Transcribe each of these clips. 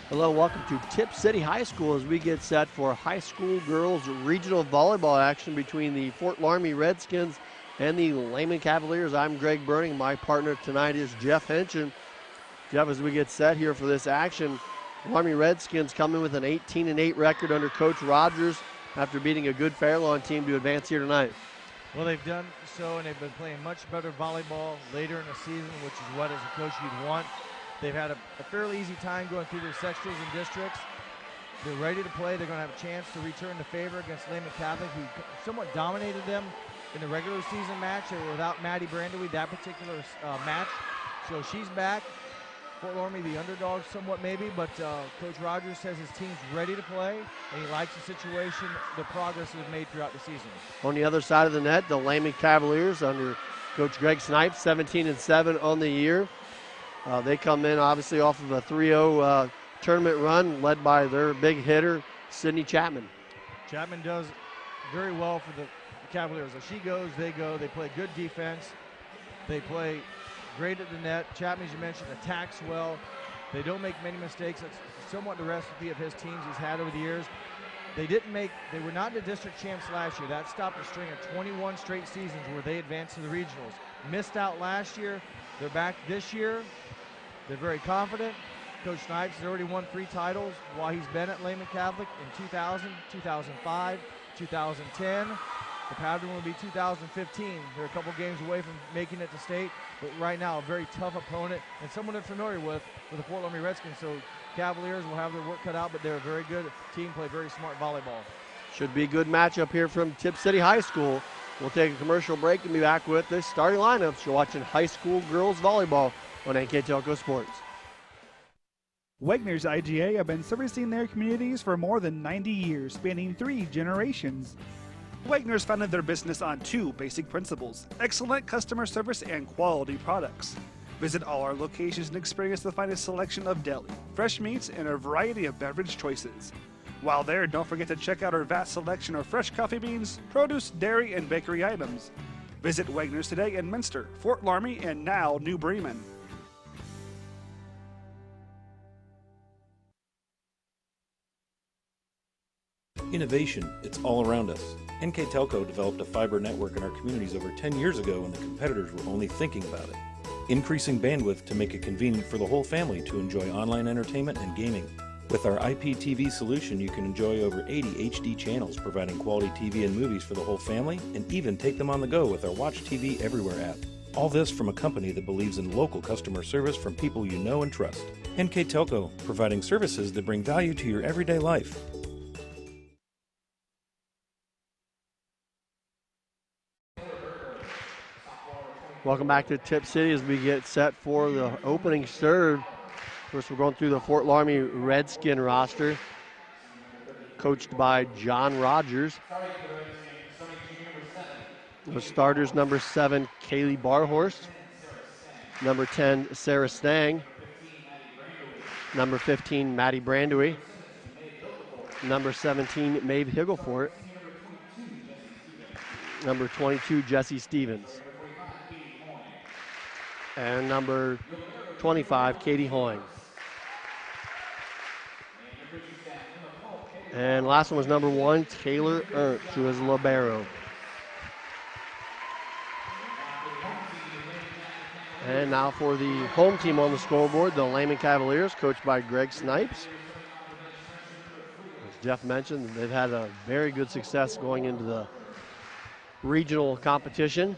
Hello, welcome to Tip City High School as we get set for high school girls regional volleyball action between the Fort Loramie Redskins and the Lehman Cavaliers. I'm Greg Burning. My partner tonight is Jeff Henson. Jeff, as we get set here for this action, Loramie Redskins coming with an 18-8 record under Coach Rogers after beating a good Fairlawn team to advance here tonight. Well, they've done so, and they've been playing much better volleyball later in the season, which is what, as a coach, you'd want. They've had a fairly easy time going through their sectionals and districts. They're ready to play. They're going to have a chance to return the favor against Lehman Catholic, who somewhat dominated them in the regular season match. They were without Maddie Brandowy that particular match. So she's back. Fort Loramie, the underdog somewhat maybe, but Coach Rogers says his team's ready to play, and he likes the situation, the progress they've made throughout the season. On the other side of the net, the Lehman Cavaliers under Coach Greg Snipes, 17-7 on the year. They come in obviously off of a 3-0 tournament run led by their big hitter, Sydney Chapman. Chapman does very well for the Cavaliers. As she goes, they go. They play good defense. They play great at the net. Chapman, as you mentioned, attacks well. They don't make many mistakes. That's somewhat the recipe of his teams he's had over the years. They were not the district champs last year. That stopped a string of 21 straight seasons where they advanced to the regionals. Missed out last year. They're back this year. They're very confident. Coach Snipes has already won 3 titles while he's been at Lehman Catholic in 2000, 2005, 2010. The pattern will be 2015. They're a couple games away from making it to state, but right now a very tough opponent and someone they're familiar with the Fort Loramie Redskins. So Cavaliers will have their work cut out, but they're a very good team, play very smart volleyball. Should be a good matchup here from Tip City High School. We'll take a commercial break and be back with the starting lineups. You're watching high school girls volleyball on NKTelco Sports. Wegner's IGA have been servicing their communities for more than 90 years, spanning 3 generations. Wegner's founded their business on 2 basic principles: excellent customer service and quality products. Visit all our locations and experience the finest selection of deli, fresh meats, and a variety of beverage choices. While there, don't forget to check out our vast selection of fresh coffee beans, produce, dairy, and bakery items. Visit Wegner's today in Minster, Fort Loramie, and now New Bremen. Innovation, it's all around us. NKTelco developed a fiber network in our communities over 10 years ago when the competitors were only thinking about it. Increasing bandwidth to make it convenient for the whole family to enjoy online entertainment and gaming. With our IPTV solution, you can enjoy over 80 HD channels, providing quality TV and movies for the whole family, and even take them on the go with our Watch TV Everywhere app. All this from a company that believes in local customer service from people you know and trust. NKTelco, providing services that bring value to your everyday life. Welcome back to Tip City as we get set for the opening serve. First, we're going through the Fort Loramie Redskin roster, coached by John Rogers. The starters: number 7, Kaylee Barhorst; number 10, Sarah Stang; number 15, Maddie Brandowy; number 17, Maeve Higglefort; number 22, Jessie Stevens; and number 25, Katie Hoying. And last one was number 1, Taylor Ernst, who is libero. And now for the home team on the scoreboard, the Lehman Cavaliers, coached by Greg Snipes. As Jeff mentioned, they've had a very good success going into the regional competition.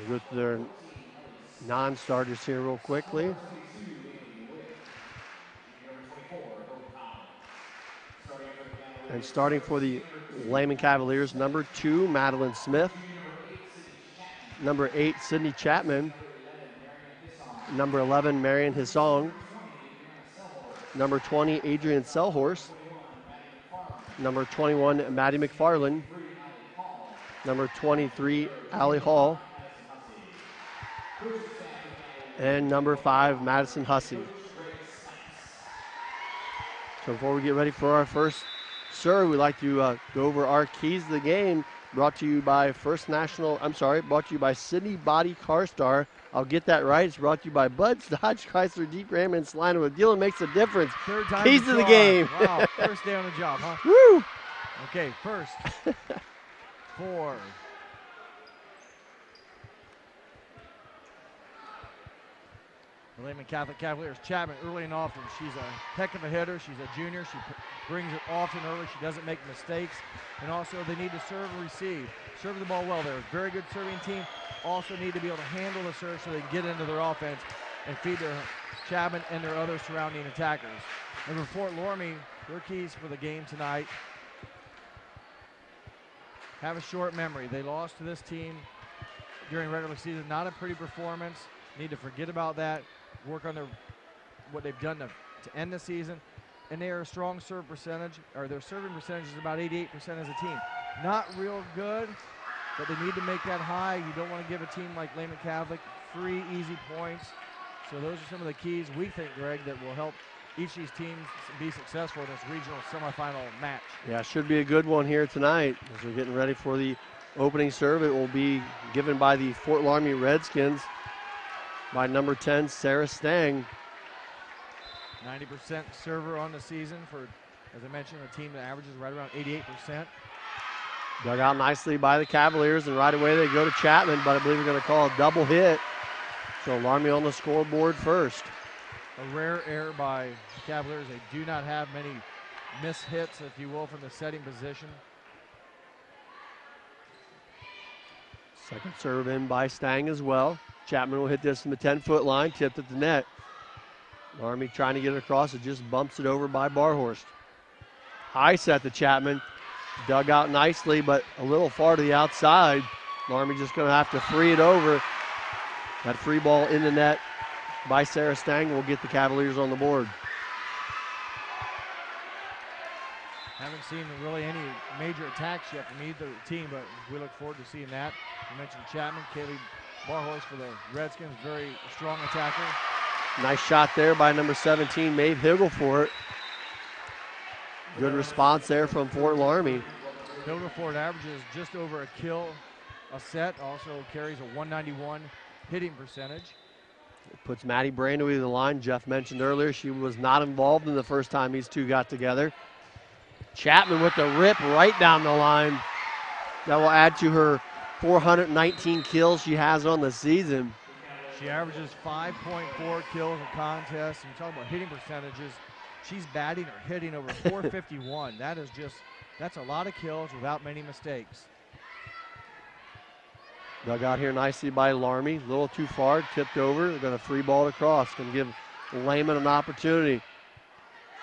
We'll go through their non-starters here real quickly. And starting for the Lehman Cavaliers, number 2, Madeline Smith; number 8, Sydney Chapman; number 11, Marion Hissong; number 20, Adrian Selhorst; number 21, Maddie McFarland; number 23, Allie Hall; and number 5, Madison Hussey. So before we get ready for our first serve, we'd like to go over our keys to the game. brought to you by brought to you by Sydney Body Car Star. I'll get that right. It's brought to you by Bud's Dodge Chrysler Jeep Ram and Salina. With dealing makes a difference. Third time Keys to the game. Wow, first day on the job, huh? Woo! Okay, first. 4. The Lehman Catholic Cavaliers. Chapman early and often. She's a heck of a hitter. She's a junior. She brings it often early. She doesn't make mistakes. And also they need to serve and receive. Serve the ball well. They're a very good serving team. Also need to be able to handle the serve so they can get into their offense and feed their Chapman and their other surrounding attackers. And for Fort Loramie, their keys for the game tonight have a short memory. They lost to this team during regular season. Not a pretty performance. Need to forget about that. Work on what they've done to end the season. And they are a strong serve percentage, or their serving percentage is about 88% as a team. Not real good, but they need to make that high. You don't want to give a team like Lehman Catholic 3 easy points. So those are some of the keys we think, Greg, that will help each of these teams be successful in this regional semifinal match. Yeah, should be a good one here tonight as we're getting ready for the opening serve. It will be given by the Fort Loramie Redskins by number 10, Sarah Stang. 90% server on the season for, as I mentioned, a team that averages right around 88%. Dug out nicely by the Cavaliers, and right away they go to Chapman, but I believe we're going to call a double hit. So Loramie on the scoreboard first. A rare error by the Cavaliers. They do not have many miss hits, if you will, from the setting position. Second serve in by Stang as well. Chapman will hit this from the 10-foot line, tipped at the net. Loramie trying to get it across. It just bumps it over by Barhorst. High set to Chapman. Dug out nicely, but a little far to the outside. Loramie just going to have to free it over. That free ball in the net by Sarah Stang will get the Cavaliers on the board. Haven't seen really any major attacks yet from either team, but we look forward to seeing that. You mentioned Chapman, Kaylee Barhorst for the Redskins, very strong attacker. Nice shot there by number 17, Maeve Higglefort. Good response there from Fort Loramie. Higglefort averages just over a kill a set, also carries a 191 hitting percentage. It puts Maddie Brandowy to the line. Jeff mentioned earlier she was not involved in the first time these two got together. Chapman with the rip right down the line. That will add to her 419 kills she has on the season. She averages 5.4 kills a contest. And you talk about hitting percentages. She's batting or hitting over 451. That's a lot of kills without many mistakes. Dug out here nicely by Loramie. A little too far, tipped over. They're going to free ball it across. Going to give Lehman an opportunity.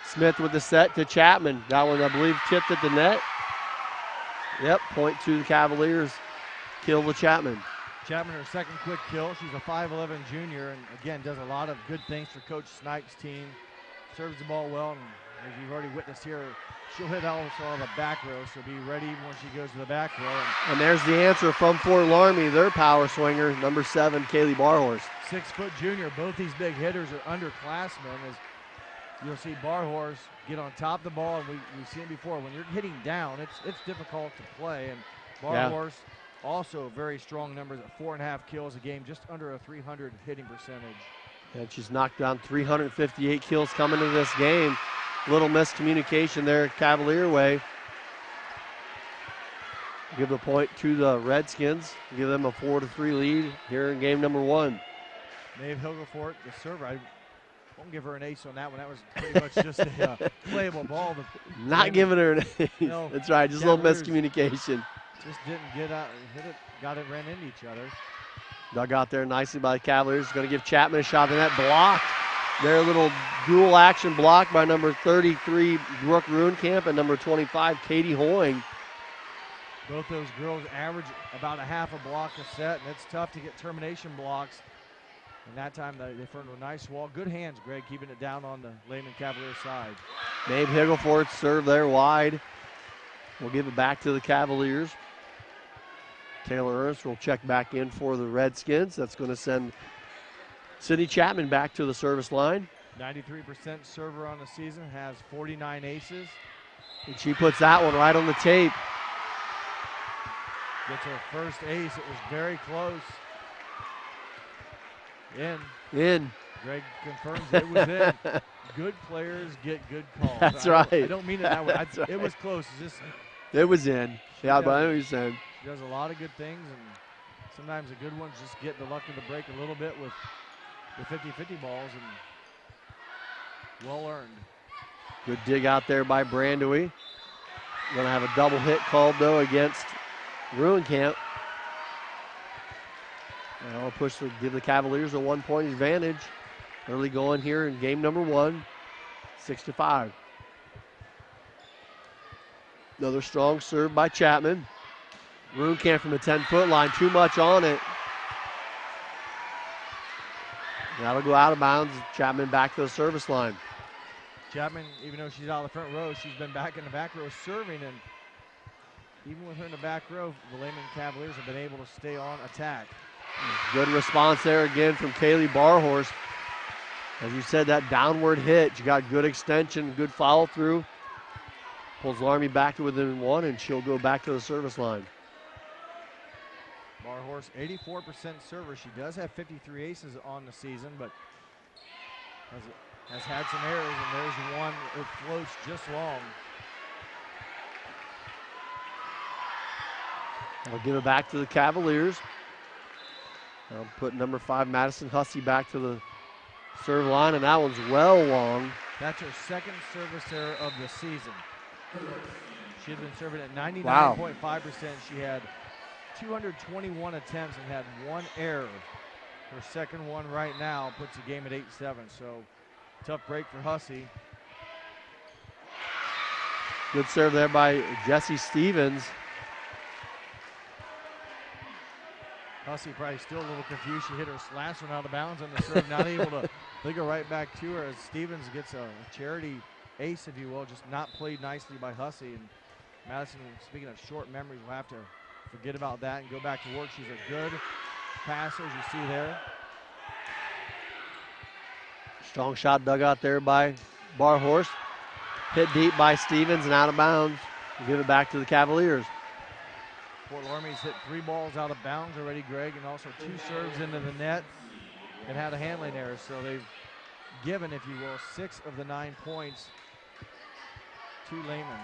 Smith with the set to Chapman. That one, I believe, tipped at the net. Yep, point to the Cavaliers. Kill to Chapman. Chapman, her second quick kill. She's a 5'11 junior and, again, does a lot of good things for Coach Snipes' team. Serves the ball well, and as you've already witnessed here, she'll hit also on the back row, so be ready when she goes to the back row. And there's the answer from Fort Loramie, their power swinger, number 7, Kaylee Barhorst. 6-foot junior. Both these big hitters are underclassmen. As you'll see Barhorst get on top of the ball, and we've seen it before. When you're hitting down, it's difficult to play, and Barhorst also very strong numbers at 4.5 kills a game, just under a 300 hitting percentage. And she's knocked down 358 kills coming into this game. Little miscommunication there Cavalier way. Give the point to the Redskins. Give them a 4-3 lead here in game number 1. Maeve Higglefort, the server. I won't give her an ace on that one. That was pretty much just a playable ball. Not giving her an ace. No, that's right, just a little miscommunication. Just didn't get out, hit it, got it, ran into each other. Dug out there nicely by the Cavaliers. Going to give Chapman a shot in that block. Their little dual action block by number 33, Brooke Ruenkamp, and number 25, Katie Hoying. Both those girls average about a half a block a set, and it's tough to get termination blocks. And that time they furned a nice wall. Good hands, Greg, keeping it down on the Lehman Cavaliers side. Maeve Higglefort serve there wide. We'll give it back to the Cavaliers. Taylor Ernst will check back in for the Redskins. That's going to send Sydney Chapman back to the service line. 93% server on the season, has 49 aces. And she puts that one right on the tape. Gets her first ace. It was very close. In. Greg confirms it was in. Good players get good calls. That's right. I don't mean it that way. Right. It was close. It was in. Yeah, but I know what you're saying. She does a lot of good things, and sometimes the good ones just get the luck of the break a little bit with the 50-50 balls, and well earned. Good dig out there by Brandewy. Going to have a double hit called, though, against Ruinkamp. And I'll push to give the Cavaliers a 1-point advantage. Early going here in game number 1, 6-5. Another strong serve by Chapman. Ruinkamp from the 10-foot line, too much on it. That'll go out of bounds. Chapman back to the service line. Chapman, even though she's out of the front row, she's been back in the back row serving, and even with her in the back row, the Lehman Cavaliers have been able to stay on attack. Good response there again from Kaylee Barhorst. As you said, that downward hit, she got good extension, good follow through. Pulls Loramie back to within 1, and she'll go back to the service line. Barhorst, 84% server. She does have 53 aces on the season, but has had some errors, and there's one that floats just long. I'll give it back to the Cavaliers. I'll put number 5, Madison Hussey, back to the serve line, and that one's well long. That's her second service error of the season. She had been serving at 99.5%. Wow. She had 221 attempts and had 1 error. Her second one right now puts the game at 8-7, so tough break for Hussey. Good serve there by Jesse Stevens. Hussey probably still a little confused. She hit her last one out of bounds on the serve, not able to. They go right back to her as Stevens gets a charity ace, if you will, just not played nicely by Hussey. And Madison, speaking of short memories, will have to forget about that and go back to work. She's a good passer, as you see there. Strong shot dug out there by Barhorst. Hit deep by Stevens and out of bounds. We'll give it back to the Cavaliers. Fort Loramie's hit 3 balls out of bounds already, Greg, and also 2 serves into the net and had a handling error. So they've given, if you will, 6 of the 9 points to Lehman.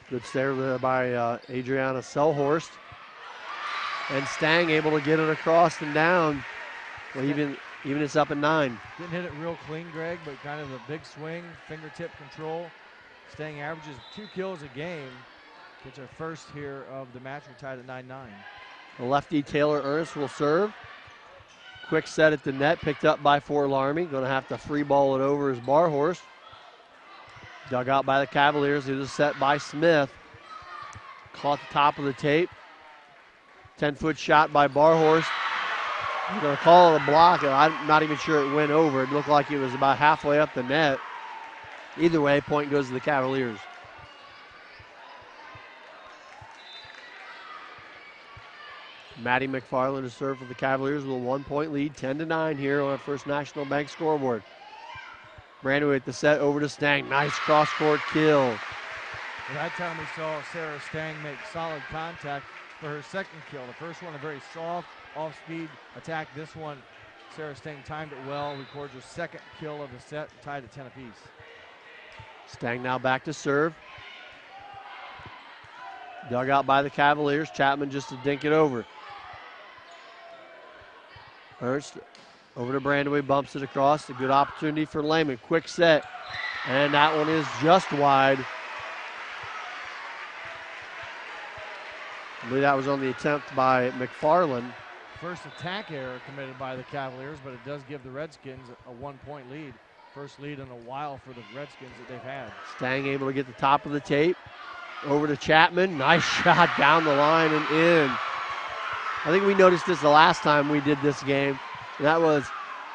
Good serve there by Adriana Selhorst. And Stang able to get it across and down. Well, even it's up at 9. Didn't hit it real clean, Greg, but kind of a big swing, fingertip control. Stang averages 2 kills a game. Gets her first here of the match. We're tied at 9-9. The lefty Taylor Ernst will serve. Quick set at the net, picked up by Fort Loramie. Going to have to free ball it over as Barhorst. Dug out by the Cavaliers. It was set by Smith. Caught the top of the tape. 10-foot shot by Barhorst. You're going to call it a block. I'm not even sure it went over. It looked like it was about halfway up the net. Either way, point goes to the Cavaliers. Maddie McFarland to serve for the Cavaliers with a 1-point lead, 10-9 here on our First National Bank scoreboard. Brandewy with the set over to Stang. Nice cross-court kill. Well, that time we saw Sarah Stang make solid contact for her second kill. The first one, a very soft, off-speed attack. This one, Sarah Stang timed it well, records her second kill of the set, tied at 10 apiece. Stang now back to serve. Dug out by the Cavaliers. Chapman just to dink it over. Ernst over to Brandewy, bumps it across. A good opportunity for Lehman. Quick set, and that one is just wide. I believe that was on the attempt by McFarland. First attack error committed by the Cavaliers, but it does give the Redskins a 1-point lead. First lead in a while for the Redskins that they've had. Stang able to get the top of the tape. Over to Chapman. Nice shot down the line and in. I think we noticed this the last time we did this game. And that was,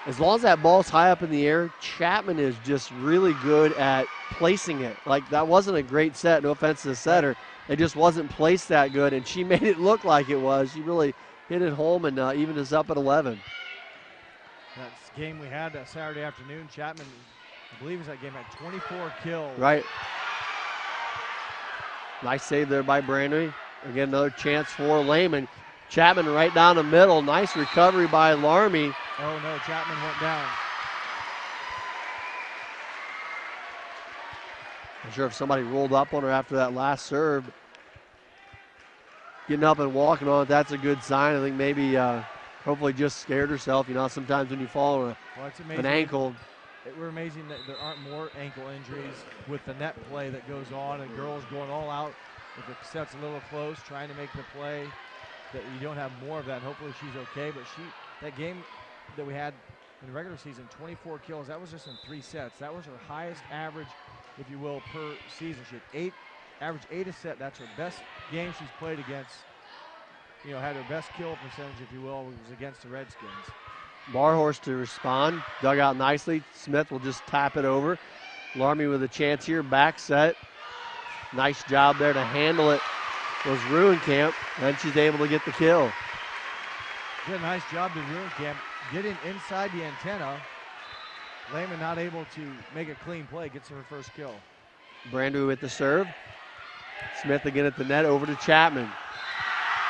as long as that ball's high up in the air, Chapman is just really good at placing it. Like, that wasn't a great set. No offense to the setter. It just wasn't placed that good, and she made it look like it was. She really hit it home and even is up at 11. That's the game we had that Saturday afternoon. Chapman, I believe, is that game had 24 kills. Right. Nice save there by Brandewy. Again, another chance for Lehman. Chapman right down the middle. Nice recovery by Loramie. Oh, no, Chapman went down. I'm sure if somebody rolled up on her after that last serve. Getting up and walking on it, that's a good sign. I think maybe hopefully just scared herself. You know, sometimes when you fall on an ankle. We're amazing that there aren't more ankle injuries with the net play that goes on and girls going all out. If it sets a little close, trying to make the play, that you don't have more of that. And hopefully she's okay. But that game that we had in the regular season, 24 kills, that was just in 3 sets. That was her highest average, if you will, per season. She had average 8 a set. That's her best game she's played against. You know, had her best kill percentage, if you will, was against the Redskins. Barhorst to respond, dug out nicely. Smith will just tap it over. Loramie with a chance here, back set. Nice job there to handle it was Ruenkamp, and she's able to get the kill. Did a nice job to Ruenkamp getting inside the antenna. Lehman not able to make a clean play, gets her first kill. Brandu with the serve. Smith again at the net, over to Chapman.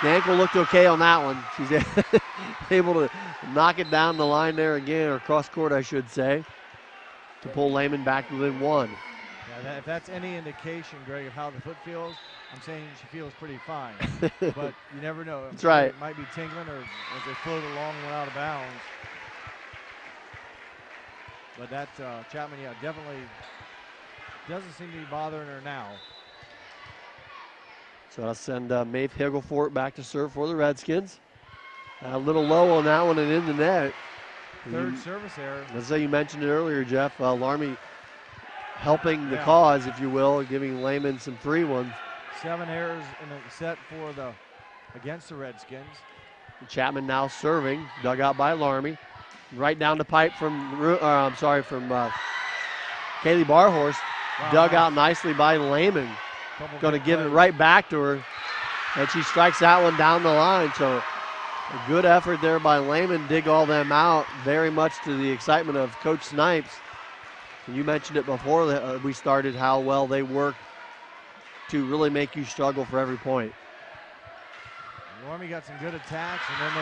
The ankle looked okay on that one. She's able to knock it down the line there again, or cross court, I should say, to pull Lehman back within 1. Yeah, if that's any indication, Greg, of how the foot feels, I'm saying she feels pretty fine. But you never know. That's right. It might be tingling, or as they float along, went out of bounds. But that Chapman, yeah, definitely doesn't seem to be bothering her now. So I'll send Maeve Higglefort back to serve for the Redskins. A little low on that one and in the net. Third service error. Let's say you mentioned it earlier, Jeff. Loramie helping the cause, if you will, giving Lehman some free ones. 7 errors in a set against the Redskins. Chapman now serving, dug out by Loramie. Right down the pipe from Kaylee Barhorst. Wow, dug out nicely by Lehman. Going to give it right back to her. And she strikes that one down the line. So a good effort there by Lehman. Dig all them out. Very much to the excitement of Coach Snipes. And you mentioned it before we started, how well they work to really make you struggle for every point. Loramie got some good attacks, and then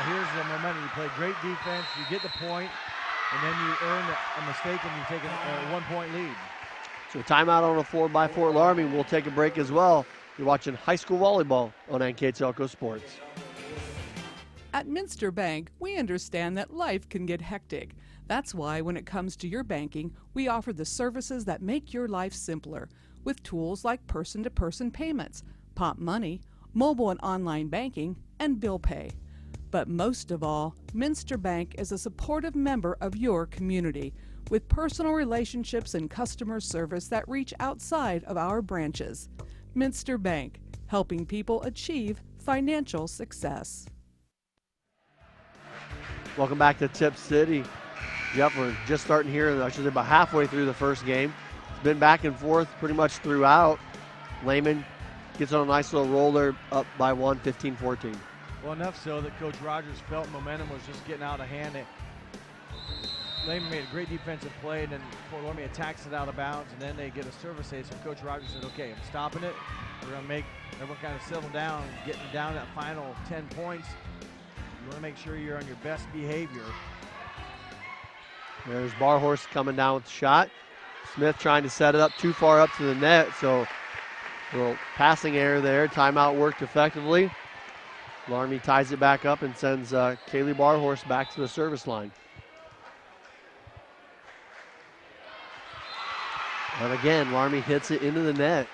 here's the momentum. You play great defense, you get the point, and then you earn a mistake and you take a 1-point lead. So timeout on the floor by Fort Loramie. We'll take a break as well. You're watching high school volleyball on NKTelco Sports. At Minster Bank, we understand that life can get hectic. That's why when it comes to your banking, we offer the services that make your life simpler with tools like person-to-person payments, Pop Money, mobile and online banking, and bill pay. But most of all, Minster Bank is a supportive member of your community with personal relationships and customer service that reach outside of our branches. Minster Bank, helping people achieve financial success. Welcome back to Tip City. Jeff, we're just starting here, I should say about halfway through the first game. It's been back and forth pretty much throughout. Lehman gets on a nice little roll there, up by 1, 15-14. Well, enough so that Coach Rogers felt momentum was just getting out of hand. Lehman made a great defensive play, and then Fort Loramie attacks it out of bounds, and then they get a service save. So Coach Rogers said, okay, I'm stopping it. We're going to make everyone kind of settle down, getting down that final 10 points. You want to make sure you're on your best behavior. There's Barhorst coming down with the shot. Smith trying to set it up too far up to the net, so a little passing error there. Timeout worked effectively. Loramie ties it back up and sends Kaylee Barhorst back to the service line. And again, Loramie hits it into the net.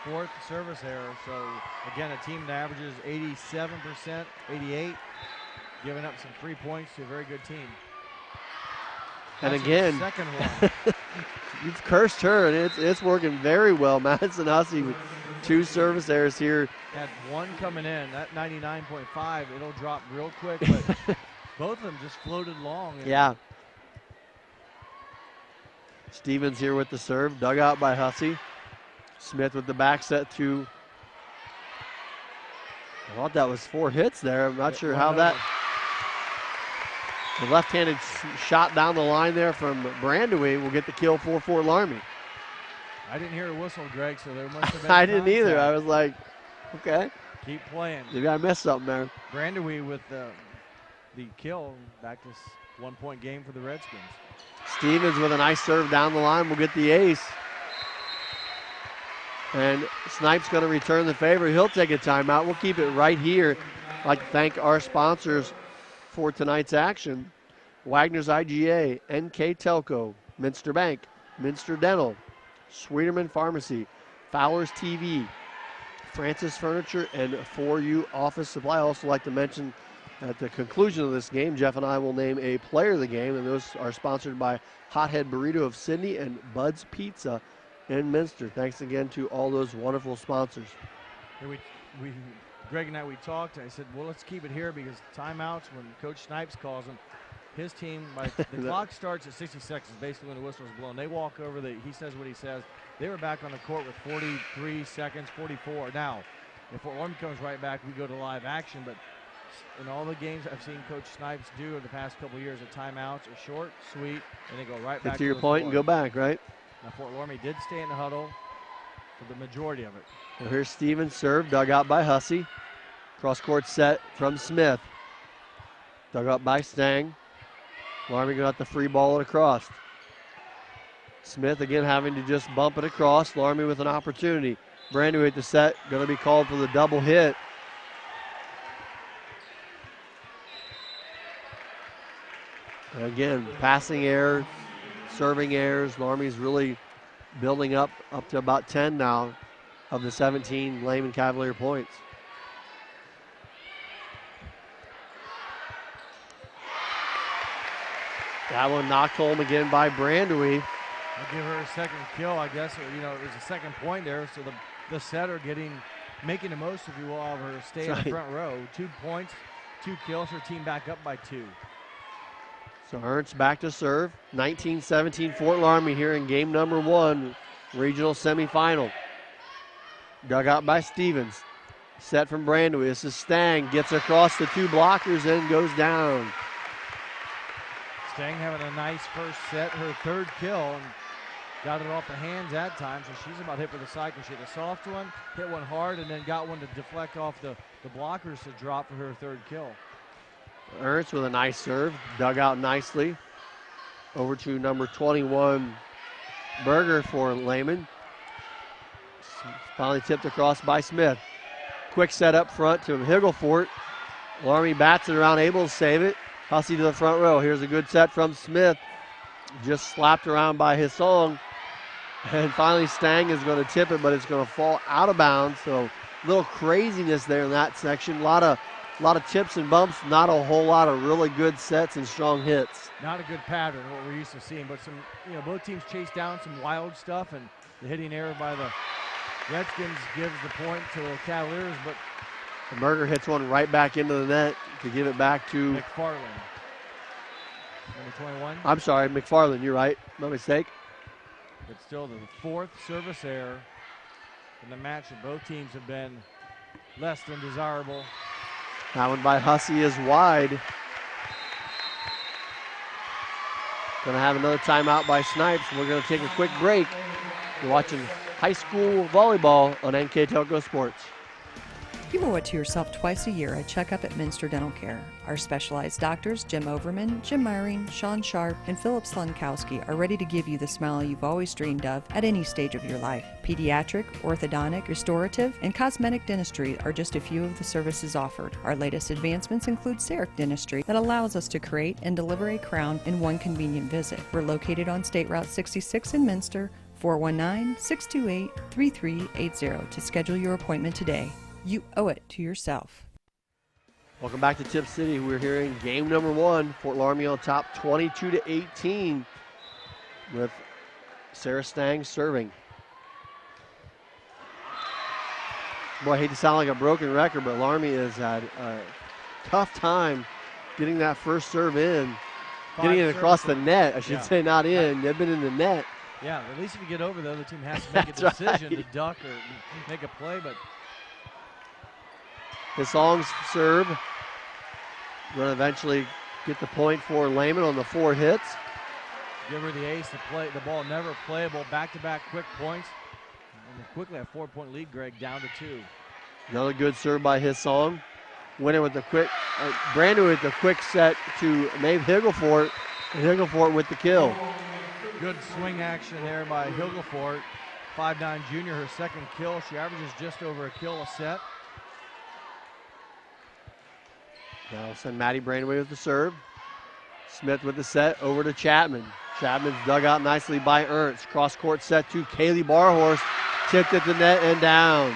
4th service error. So again, a team that averages 87%, 88, giving up some 3 points to a very good team. And that's again, second one. You've cursed her, and it's working very well. Madison Hussey with 2 service errors here. Had one coming in, that 99.5, it'll drop real quick, but both of them just floated long. Yeah. Stevens here with the serve, dug out by Hussey. Smith with the back set to. I thought that was 4 hits there. I'm not sure how that. The left-handed shot down the line there from Brandewy will get the kill for Fort Loramie. I didn't hear a whistle, Greg, so there must have been I didn't contact. either. I was like, okay. Keep playing. Maybe I missed something there. Brandewee with the kill. Back to 1-point game for the Redskins. Stevens with a nice serve down the line will get the ace. And Snipes going to return the favor. He'll take a timeout. We'll keep it right here. I'd like to thank our sponsors for tonight's action. Wagner's IGA, NKTelco, Minster Bank, Minster Dental, Sweeterman Pharmacy, Fowler's TV, Francis Furniture, and 4U Office Supply. I also like to mention at the conclusion of this game, Jeff and I will name a player of the game, and those are sponsored by Hothead Burrito of Sydney and Bud's Pizza in Minster. Thanks again to all those wonderful sponsors. Greg and I, we talked, and I said, well, let's keep it here because timeouts, when Coach Snipes calls them, his team, the clock starts at 60 seconds, basically when the whistle is blown. They walk over, he says what he says. They were back on the court with 43 seconds, 44. Now, if Fort Loramie comes right back, we go to live action, but in all the games I've seen Coach Snipes do over the past couple of years, the timeouts are short, sweet, and they go right back to your point and go back, right? Now, Fort Loramie did stay in the huddle for the majority of it. Well, here's Stevens serve, dug out by Hussey. Cross-court set from Smith. Dug up by Stang. Loramie got the free ball across. Smith again having to just bump it across. Loramie with an opportunity. Brandewee at the set, going to be called for the double hit. And again, passing error, serving errors. Loramie's really building up to about 10 now of the 17 Lehman Cavalier points. That one knocked home again by Brandewee. I'll give her a second kill, I guess. It was a second point there, so the setter making the most, if you will, of her stay in the front row. 2 points, 2 kills, her team back up by 2. So Ernst back to serve. 19-17 Fort Loramie here in game number 1, regional semifinal. Dug out by Stevens. Set from Brandewee. This is Stang. Gets across the 2 blockers and goes down. Stang having a nice first set, her 3rd kill, and got it off the hands that time, so she's about hit for the cycle. She hit a soft one, hit one hard, and then got one to deflect off the blockers to drop for her 3rd kill. Ernst with a nice serve, dug out nicely. Over to number 21, Berger for Lehman. Finally tipped across by Smith. Quick set up front to Higglefort. Loramie bats it around, able to save it. Hussey to the front row. Here's a good set from Smith. Just slapped around by Hissong. And finally Stang is going to tip it, but it's going to fall out of bounds. So a little craziness there in that section. A lot of tips and bumps, not a whole lot of really good sets and strong hits. Not a good pattern, what we're used to seeing, but both teams chase down some wild stuff, and the hitting error by the Redskins gives the point to the Cavaliers, but Berger hits one right back into the net to give it back to McFarland. Number 21. I'm sorry, McFarland, you're right. My mistake. But still the 4th service error in the match, and both teams have been less than desirable. That one by Hussey is wide. Going to have another timeout by Snipes. We're going to take a quick break. You're watching high school volleyball on NKTelco Sports. You owe it to yourself twice a year a checkup at Minster Dental Care. Our specialized doctors, Jim Overman, Jim Myring, Sean Sharp, and Philip Slunkowski, are ready to give you the smile you've always dreamed of at any stage of your life. Pediatric, orthodontic, restorative, and cosmetic dentistry are just a few of the services offered. Our latest advancements include CEREC dentistry that allows us to create and deliver a crown in one convenient visit. We're located on State Route 66 in Minster, 419-628-3380 to schedule your appointment today. You owe it to yourself. Welcome back to Tip City. We're here in game number 1. Fort Loramie on top 22-18 with Sarah Stang serving. Boy, I hate to sound like a broken record, but Loramie has had a tough time getting that first serve in. Getting it across the net, I should say, not in. They've been in the net. Yeah, at least if you get over, the other team has to make a decision to duck or make a play, but Hissong's serve. Going to eventually get the point for Lehman on the 4 hits. give her the ace to play. The ball never playable. Back-to-back quick points. And quickly a 4-point lead, Greg, down to 2. Another good serve by Hissong. Winner with the quick, Brandon with the quick set to Maeve Higglefort. And Higglefort with the kill. Good swing action there by Higglefort. 5'9" junior, her second kill. She averages just over a kill a set. Now send Maddie Brandaway with the serve. Smith with the set over to Chapman. Chapman's dug out nicely by Ernst. Cross-court set to Kaylee Barhorst. Tipped at the net and down.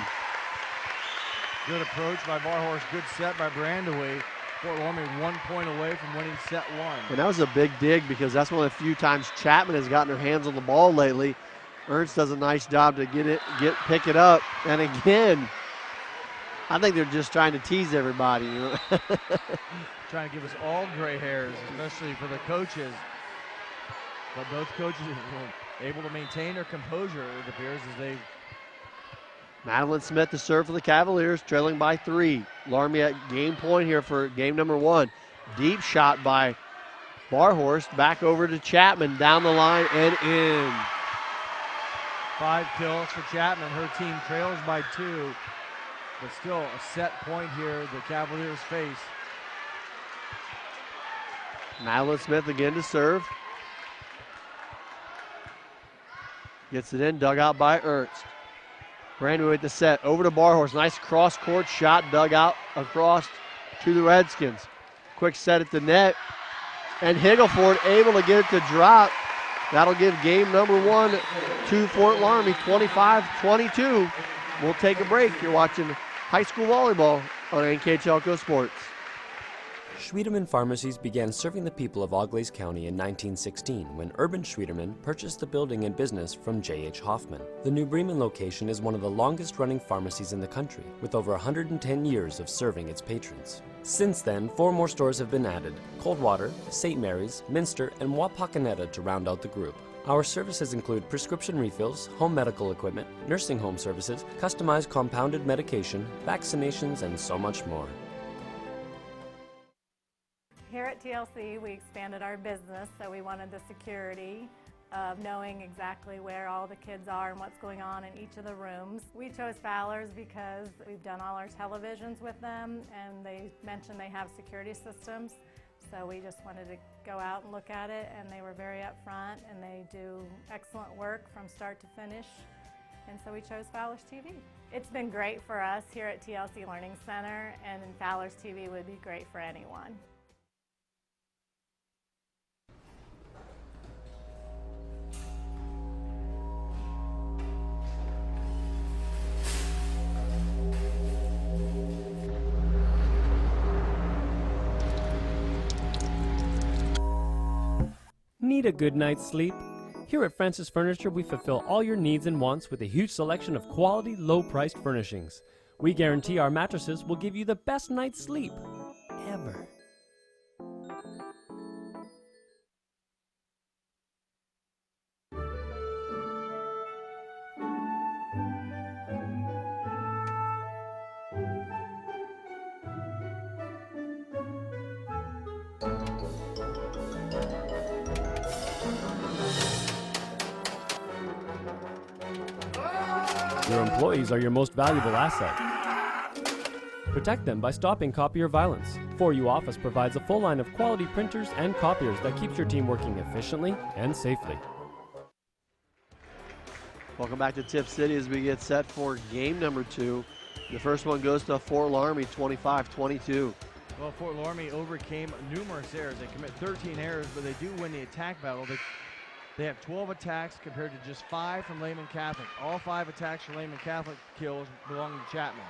Good approach by Barhorst. Good set by Brandaway. Fort Loramie 1 point away from winning set 1. And that was a big dig because that's one of the few times Chapman has gotten her hands on the ball lately. Ernst does a nice job to pick it up. And again, I think they're just trying to tease everybody. You know? Trying to give us all gray hairs, especially for the coaches. But both coaches were able to maintain their composure, it appears, as they... Madeline Smith to serve for the Cavaliers, trailing by 3. Loramie at game point here for game number 1. Deep shot by Barhorst, back over to Chapman, down the line and in. 5 kills for Chapman. Her team trails by 2, but still a set point here the Cavaliers face. Madeline Smith again to serve. Gets it in, dug out by Ernst. Brandon with the set, over to Barhorst. Nice cross-court shot, dug out across to the Redskins. Quick set at the net, and Higglefort able to get it to drop. That'll give game number 1 to Fort Loramie, 25-22. We'll take a break. You're watching high school volleyball on NKTelco Sports. Schwiedemann Pharmacies began serving the people of Auglaize County in 1916 when Urban Schwiedemann purchased the building and business from J.H. Hoffman. The New Bremen location is one of the longest-running pharmacies in the country, with over 110 years of serving its patrons. Since then, 4 more stores have been added: Coldwater, St. Mary's, Minster, and Wapakoneta to round out the group. Our services include prescription refills, home medical equipment, nursing home services, customized compounded medication, vaccinations, and so much more. Here at TLC, we expanded our business, so we wanted the security of knowing exactly where all the kids are and what's going on in each of the rooms. We chose Fowler's because we've done all our televisions with them, and they mentioned they have security systems, so we just wanted to go out and look at it, and they were very upfront, and they do excellent work from start to finish, and so we chose Fowler's TV. It's been great for us here at TLC Learning Center, and Fowler's TV would be great for anyone. Need a good night's sleep? Here at Francis Furniture, we fulfill all your needs and wants with a huge selection of quality, low-priced furnishings. We guarantee our mattresses will give you the best night's sleep ever. Your employees are your most valuable asset. Protect them by stopping copier violence. 4U Office provides a full line of quality printers and copiers that keeps your team working efficiently and safely. Welcome back to Tip City as we get set for game number 2. The first one goes to Fort Loramie, 25-22. Well, Fort Loramie overcame numerous errors. They commit 13 errors, but they do win the attack battle. They have 12 attacks compared to just 5 from Lehman Catholic. All 5 attacks from Lehman Catholic kills belong to Chapman.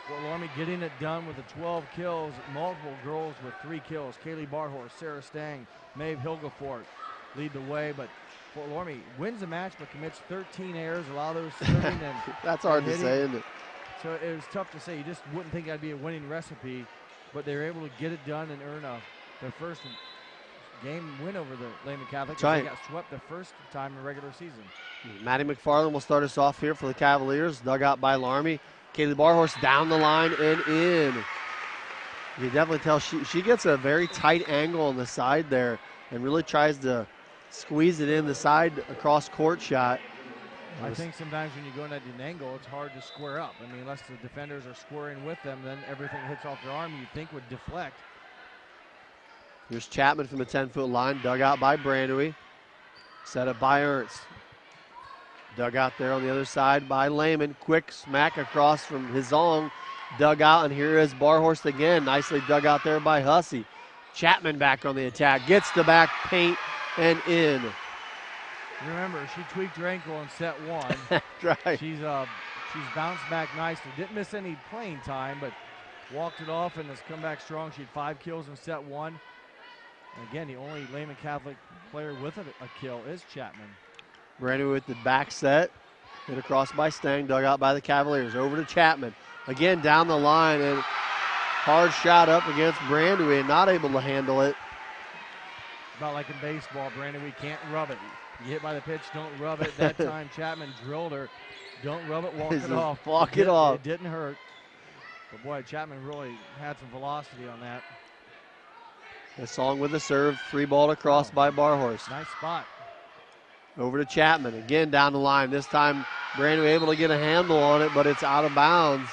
Fort Loramie getting it done with the 12 kills, multiple girls with 3 kills. Kaylee Barhorst, Sarah Stang, Maeve Higglefort lead the way, but Fort Loramie wins the match but commits 13 errors, a lot of those serving and that's hard and to say, isn't it? So it was tough to say. You just wouldn't think that'd be a winning recipe, but they were able to get it done and earn their first game win over the Lehman Catholic. Right. They got swept the first time in the regular season. Maddie McFarland will start us off here for the Cavaliers. Dug out by Loramie. Kaylee Barhorst down the line and in. You definitely tell she gets a very tight angle on the side there and really tries to squeeze it in the side across court shot. I think sometimes when you go in at an angle, it's hard to square up. I mean, unless the defenders are squaring with them, then everything hits off their arm you'd think would deflect. Here's Chapman from the 10-foot line, dug out by Brandewey. Set up by Ernst. Dug out there on the other side by Lehman. Quick smack across from Hizong. Dug out, and here is Barhorst again. Nicely dug out there by Hussey. Chapman back on the attack. Gets the back paint and in. Remember, she tweaked her ankle in set one. That's right. She's bounced back nicely. Didn't miss any playing time, but walked it off and has come back strong. She had 5 kills in set one. And again, the only Lehman Catholic player with a kill is Chapman. Brandon with the back set. Hit across by Stang, dug out by the Cavaliers. Over to Chapman. Again down the line, and hard shot up against Brandewey and not able to handle it. About like in baseball, Brandewey can't rub it. You hit by the pitch, don't rub it. That time Chapman drilled her. Don't rub it, walk it off. Walk it off. It didn't hurt. But boy, Chapman really had some velocity on that. The song with the serve, 3-balled across by Barhorst. Nice spot. Over to Chapman, again down the line. This time Brandewey able to get a handle on it, but it's out of bounds.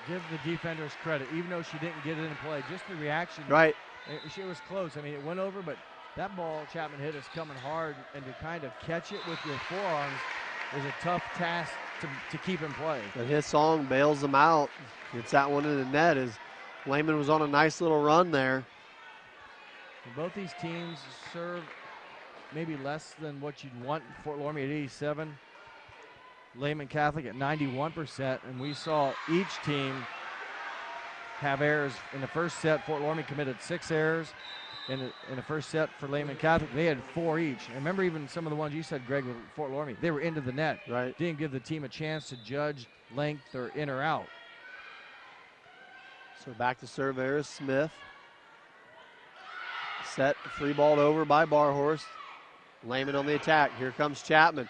Give the defenders credit, even though she didn't get it in play. Just the reaction. Right. She was close. I mean, it went over, but that ball Chapman hit is coming hard, and to kind of catch it with your forearms is a tough task to keep in play. And his song bails them out. Gets that one in the net as Lehman was on a nice little run there. And both these teams serve maybe less than what you'd want. Fort Loramie at 87. Lehman Catholic at 91%, and we saw each team have errors. In the first set, Fort Loramie committed 6 errors. In the first set for Lehman Catholic, they had 4 each. And remember even some of the ones you said, Greg, with Fort Loramie, they were into the net. Right. Didn't give the team a chance to judge length or in or out. So back to serve there is Smith. Set, 3-balled over by Barhorst. Lehman on the attack. Here comes Chapman.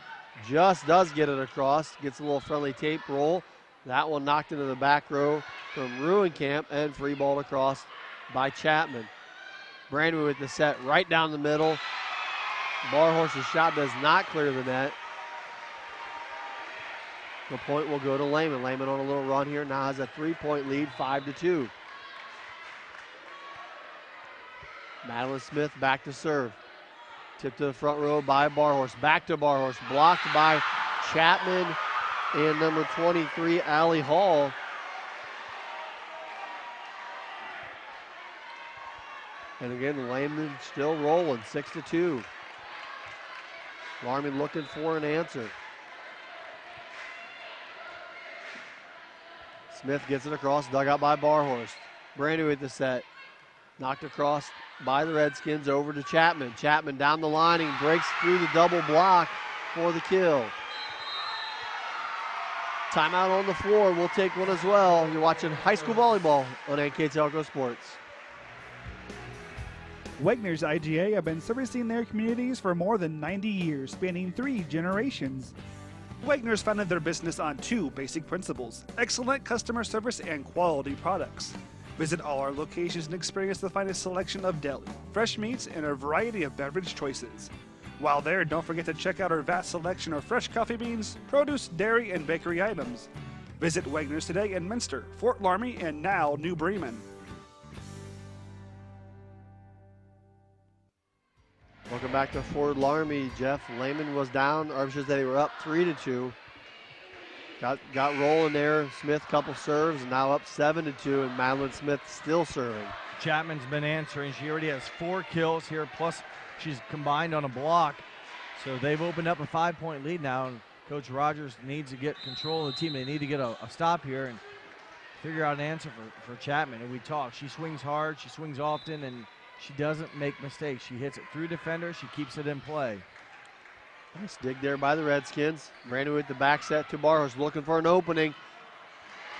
Just does get it across. Gets a little friendly tape roll. That one knocked into the back row from Ruenkamp and 3-balled across by Chapman. Brandon with the set right down the middle. Barhorst's shot does not clear the net. The point will go to Lehman. Lehman on a little run here. Now has a 3-point lead, 5-2. Madeline Smith back to serve. Tip to the front row by Barhorst. Back to Barhorst. Blocked by Chapman and number 23, Allie Hall. And again, Lehman still rolling, 6-2. Loramie looking for an answer. Smith gets it across, dug out by Barhorst. Brandon with the set. Knocked across by the Redskins over to Chapman. Chapman down the line and breaks through the double block for the kill. Timeout on the floor. We'll take one as well. You're watching high school volleyball on NKTelco Sports. Wegner's IGA have been servicing their communities for more than 90 years, spanning 3 generations. Wegner's founded their business on 2 basic principles: excellent customer service and quality products. Visit all our locations and experience the finest selection of deli, fresh meats, and a variety of beverage choices. While there, don't forget to check out our vast selection of fresh coffee beans, produce, dairy, and bakery items. Visit Wegner's today in Minster, Fort Loramie, and now New Bremen. Welcome back to Fort Loramie, Jeff. Lehman was down, or should say they were up 3-2. Got rolling there. Smith couple serves, now up 7-2, and Madeline Smith still serving. Chapman's been answering. She already has 4 kills here, plus she's combined on a block. So they've opened up a 5-point lead now, and Coach Rogers needs to get control of the team. They need to get a stop here and figure out an answer for Chapman. And we talked. She swings hard, she swings often, and she doesn't make mistakes. She hits it through defenders. She keeps it in play. Nice dig there by the Redskins. Brandon with the back set to Barhorst, looking for an opening.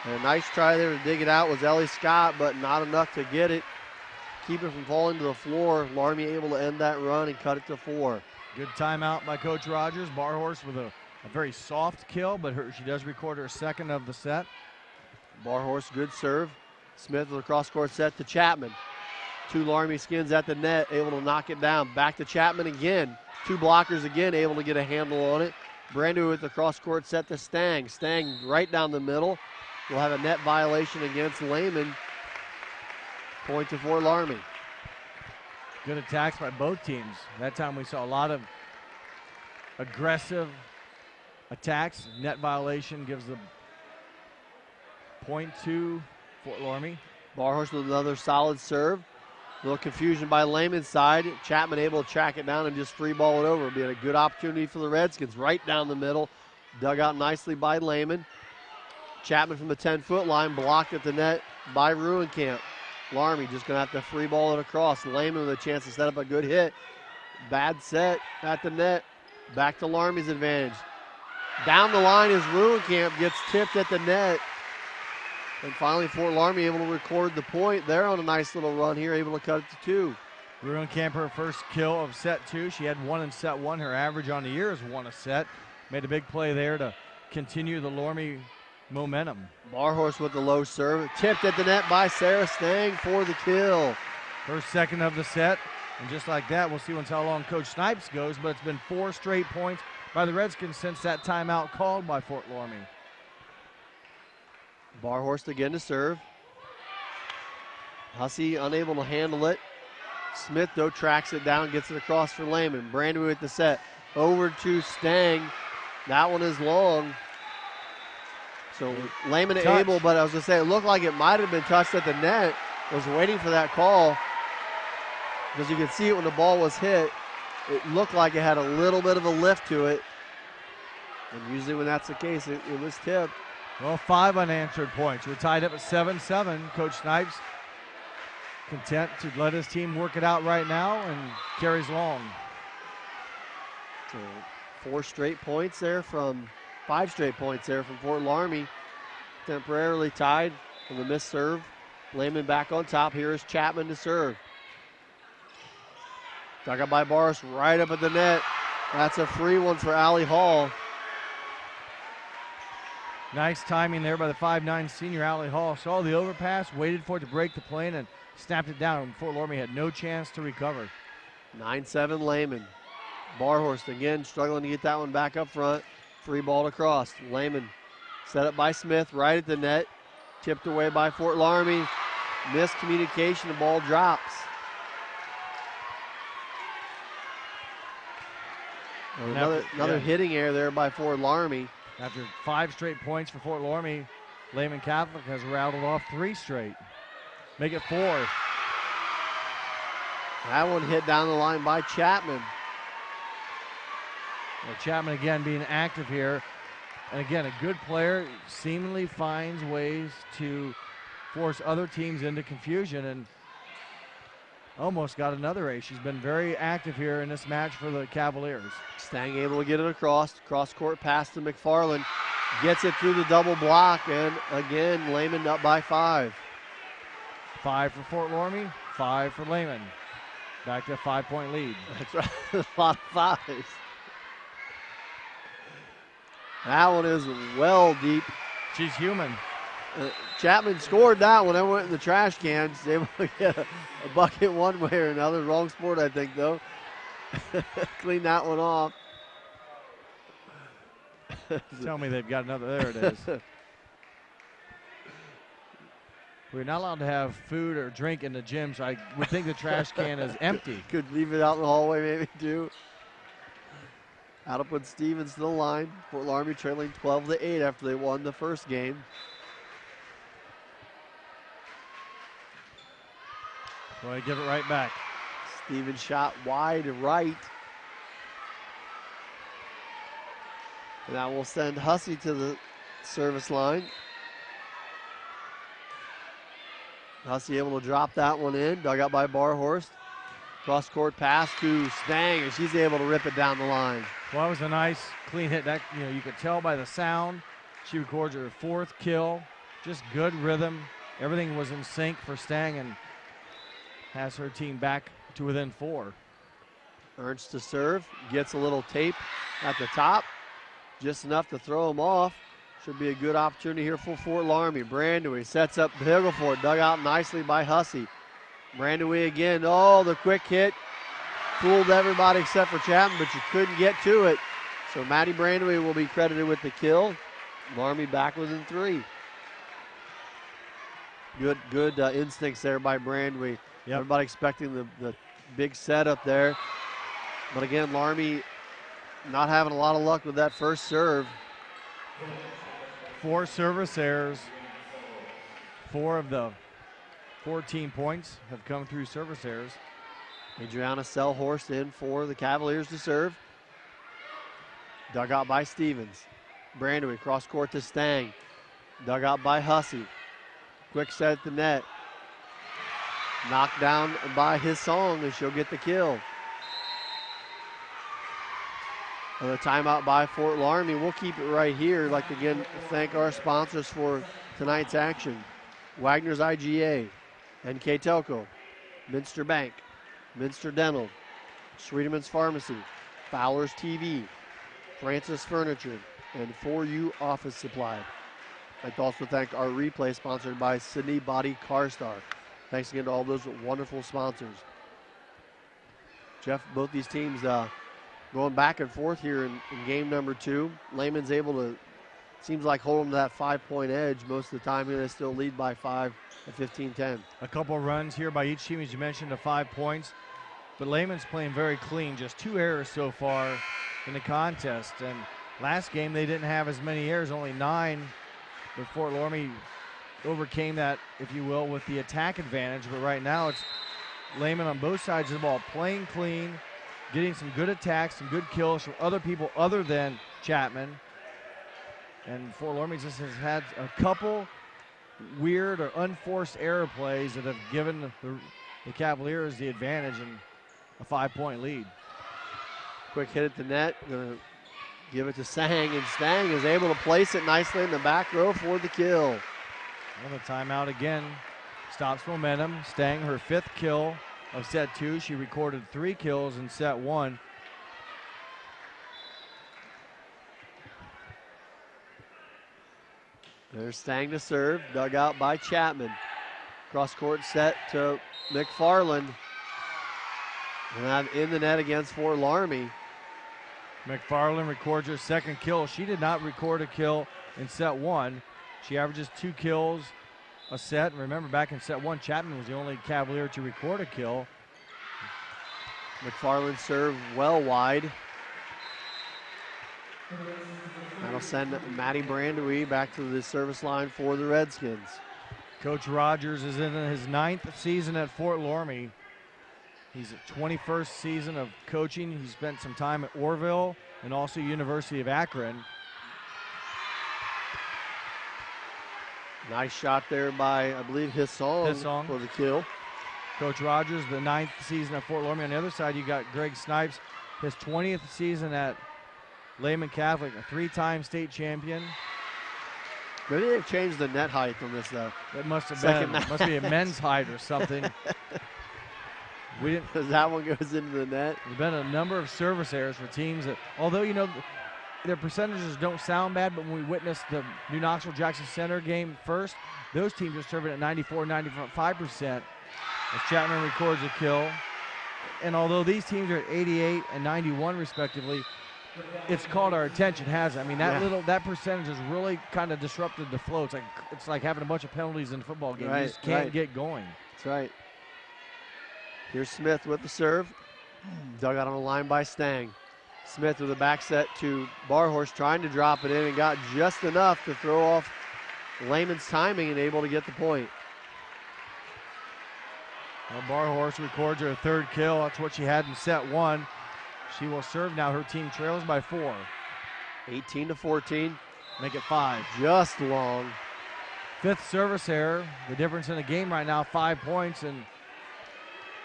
And a nice try there to dig it out was Ellie Scott, but not enough to get it. Keep it from falling to the floor. Loramie able to end that run and cut it to 4. Good timeout by Coach Rogers. Barhorst with a very soft kill, but she does record her second of the set. Barhorst, good serve. Smith with a cross-court set to Chapman. Two Loramie skins at the net, able to knock it down. Back to Chapman again. Two blockers again, able to get a handle on it. Brandew with the cross-court set to Stang. Stang right down the middle. We'll have a net violation against Lehman. Point to Fort Loramie. Good attacks by both teams. That time we saw a lot of aggressive attacks. Net violation gives the point to Fort Loramie. Barhorst with another solid serve. A little confusion by Lehman's side. Chapman able to track it down and just free ball it over. Being a good opportunity for the Redskins. Right down the middle. Dug out nicely by Lehman. Chapman from the 10-foot line, blocked at the net by Ruenkamp. Loramie just going to have to free ball it across. Lehman with a chance to set up a good hit. Bad set at the net. Back to Laramie's advantage. Down the line as Ruenkamp gets tipped at the net. And finally, Fort Loramie able to record the point. They're on a nice little run here, able to cut it to 2. Ruenkamp, her first kill of set 2. She had 1 in set 1. Her average on the year is 1 a set. Made a big play there to continue the Loramie momentum. Barhorst with the low serve. Tipped at the net by Sarah Stang for the kill. First second of the set. And just like that, we'll see how long Coach Snipes goes, but it's been 4 straight points by the Redskins since that timeout called by Fort Loramie. Barhorst again to serve. Hussey unable to handle it. Smith, though, tracks it down, gets it across for Lehman. Brandew with the set. Over to Stang. That one is long. So Lehman able, but I was going to say, it looked like it might have been touched at the net. Was waiting for that call. Because you could see it when the ball was hit. It looked like it had a little bit of a lift to it. And usually when that's the case, it was tipped. Well, 5 unanswered points. We're tied up at 7-7. Coach Snipes content to let his team work it out right now and carries long. So 5 straight points there from Fort Loramie. Temporarily tied from the missed serve. Lehman back on top. Here is Chapman to serve. Dug up by Barhorst right up at the net. That's a free one for Allie Hall. Nice timing there by the 5'9" senior Allie Hall. Saw the overpass, waited for it to break the plane, and snapped it down. Fort Loramie had no chance to recover. 9-7 Lehman. Barhorst again struggling to get that one back up front. Free ball across. Lehman set up by Smith right at the net. Tipped away by Fort Loramie. Miscommunication, the ball drops. Another hitting error there by Fort Loramie. After 5 straight points for Fort Loramie, Lehman Catholic has rattled off 3 straight. Make it 4. That one hit down the line by Chapman. Well, Chapman again being active here. And again, a good player seemingly finds ways to force other teams into confusion and almost got another ace. She's been very active here in this match for the Cavaliers. Stang able to get it across. Cross-court pass to McFarland. Gets it through the double block, and again, Lehman up by 5. 5 for Fort Loramie, 5 for Lehman. Back to a 5-point lead. That's right, a lot of 5s. That one is well deep. She's human. Chapman scored that one. That went in the trash can. She's able to get a bucket one way or another. Wrong sport, I think, though. Clean that one off. Tell me they've got another. There it is. We're not allowed to have food or drink in the gym, so I would think the trash can is empty. Could leave it out in the hallway maybe, too. Out to put Stevens to the line. Fort Loramie trailing 12-8 after they won the first game. Well, they give it right back. Stevens shot wide right. And that will send Hussey to the service line. Hussey able to drop that one in. Dug out by Barhorst. Cross-court pass to Stang, and she's able to rip it down the line. Well, that was a nice, clean hit. That, you could tell by the sound. She records her 4th kill. Just good rhythm. Everything was in sync for Stang and has her team back to within 4. Ernst to serve. Gets a little tape at the top. Just enough to throw him off. Should be a good opportunity here for Fort Loramie. Brandewy sets up Higgleford. Dug out nicely by Hussey. Brandewee again. Oh, the quick hit. Fooled everybody except for Chapman, but you couldn't get to it. So Maddie Brandewee will be credited with the kill. Loramie back within 3. Good instincts there by Brandewee. Yep. Everybody expecting the big setup there. But again, Loramie not having a lot of luck with that first serve. 4 service errors. 4 of the 14 points have come through service errors. Adriana Selhorst in for the Cavaliers to serve. Dug out by Stevens. Brandewee cross court to Stang. Dug out by Hussey. Quick set at the net. Knocked down by his song, and she'll get the kill. Another timeout by Fort Loramie. We'll keep it right here. I'd like to again thank our sponsors for tonight's action. Wagner's IGA, NKTelco, Minster Bank, Minster Dental, Schwiedemann's Pharmacy, Fowler's TV, Francis Furniture, and 4U Office Supply. I'd like to also thank our replay sponsored by Sydney Body Car Star. Thanks again to all those wonderful sponsors. Jeff, both these teams going back and forth here in game number 2. Lehman's able to, seems like, hold them to that 5-point edge most of the time. Here they still lead by 5 at 15-10. A couple runs here by each team, as you mentioned, to 5 points. But Lehman's playing very clean. Just 2 errors so far in the contest. And last game they didn't have as many errors, only 9. But Fort Loramie overcame that, if you will, with the attack advantage. But right now it's Lehman on both sides of the ball, playing clean, getting some good attacks, some good kills from other people other than Chapman. And Fort Loramie just has had a couple weird or unforced error plays that have given the Cavaliers the advantage and a 5-point lead. Quick hit at the net. Gonna give it to Stang, and Stang is able to place it nicely in the back row for the kill. Another timeout again. Stops momentum. Stang, her 5th kill of set 2. She recorded 3 kills in set 1. There's Stang to serve, dug out by Chapman. Cross court set to McFarland. And that in the net against Fort Loramie. McFarland records her 2nd kill. She did not record a kill in set 1. She averages 2 kills a set. And remember, back in set 1, Chapman was the only Cavalier to record a kill. McFarland serve well wide. That'll send Maddie Brandewee back to the service line for the Redskins. Coach Rogers is in his 9th season at Fort Loramie. He's 21st season of coaching. He spent some time at Orville and also University of Akron. Nice shot there by, I believe, Hissong for the kill. Coach Rogers, the 9th season at Fort Loramie. On the other side, you got Greg Snipes, his 20th season at Lehman Catholic, a 3-time state champion. Maybe they've changed the net height on this, though. It must have been. Must be a men's height or something. We didn't. Because that one goes into the net. There's been a number of service errors for teams that, although, you know, their percentages don't sound bad, but when we witnessed the New Knoxville-Jackson Center game first, those teams are serving at 94, 95%. As Chapman records a kill. And although these teams are at 88 and 91 respectively, it's caught our attention, hasn't it? I mean, that percentage has really kind of disrupted the flow. It's like having a bunch of penalties in a football game. You just can't get going. That's right. Here's Smith with the serve. Dug out on the line by Stang. Smith with a back set to Barhorst, trying to drop it in and got just enough to throw off Lehman's timing and able to get the point. Well, Barhorst records her 3rd kill. That's what she had in set 1. She will serve now. Her team trails by 4. 18-14. Make it 5. Just long. 5th service error. The difference in the game right now, 5 points. And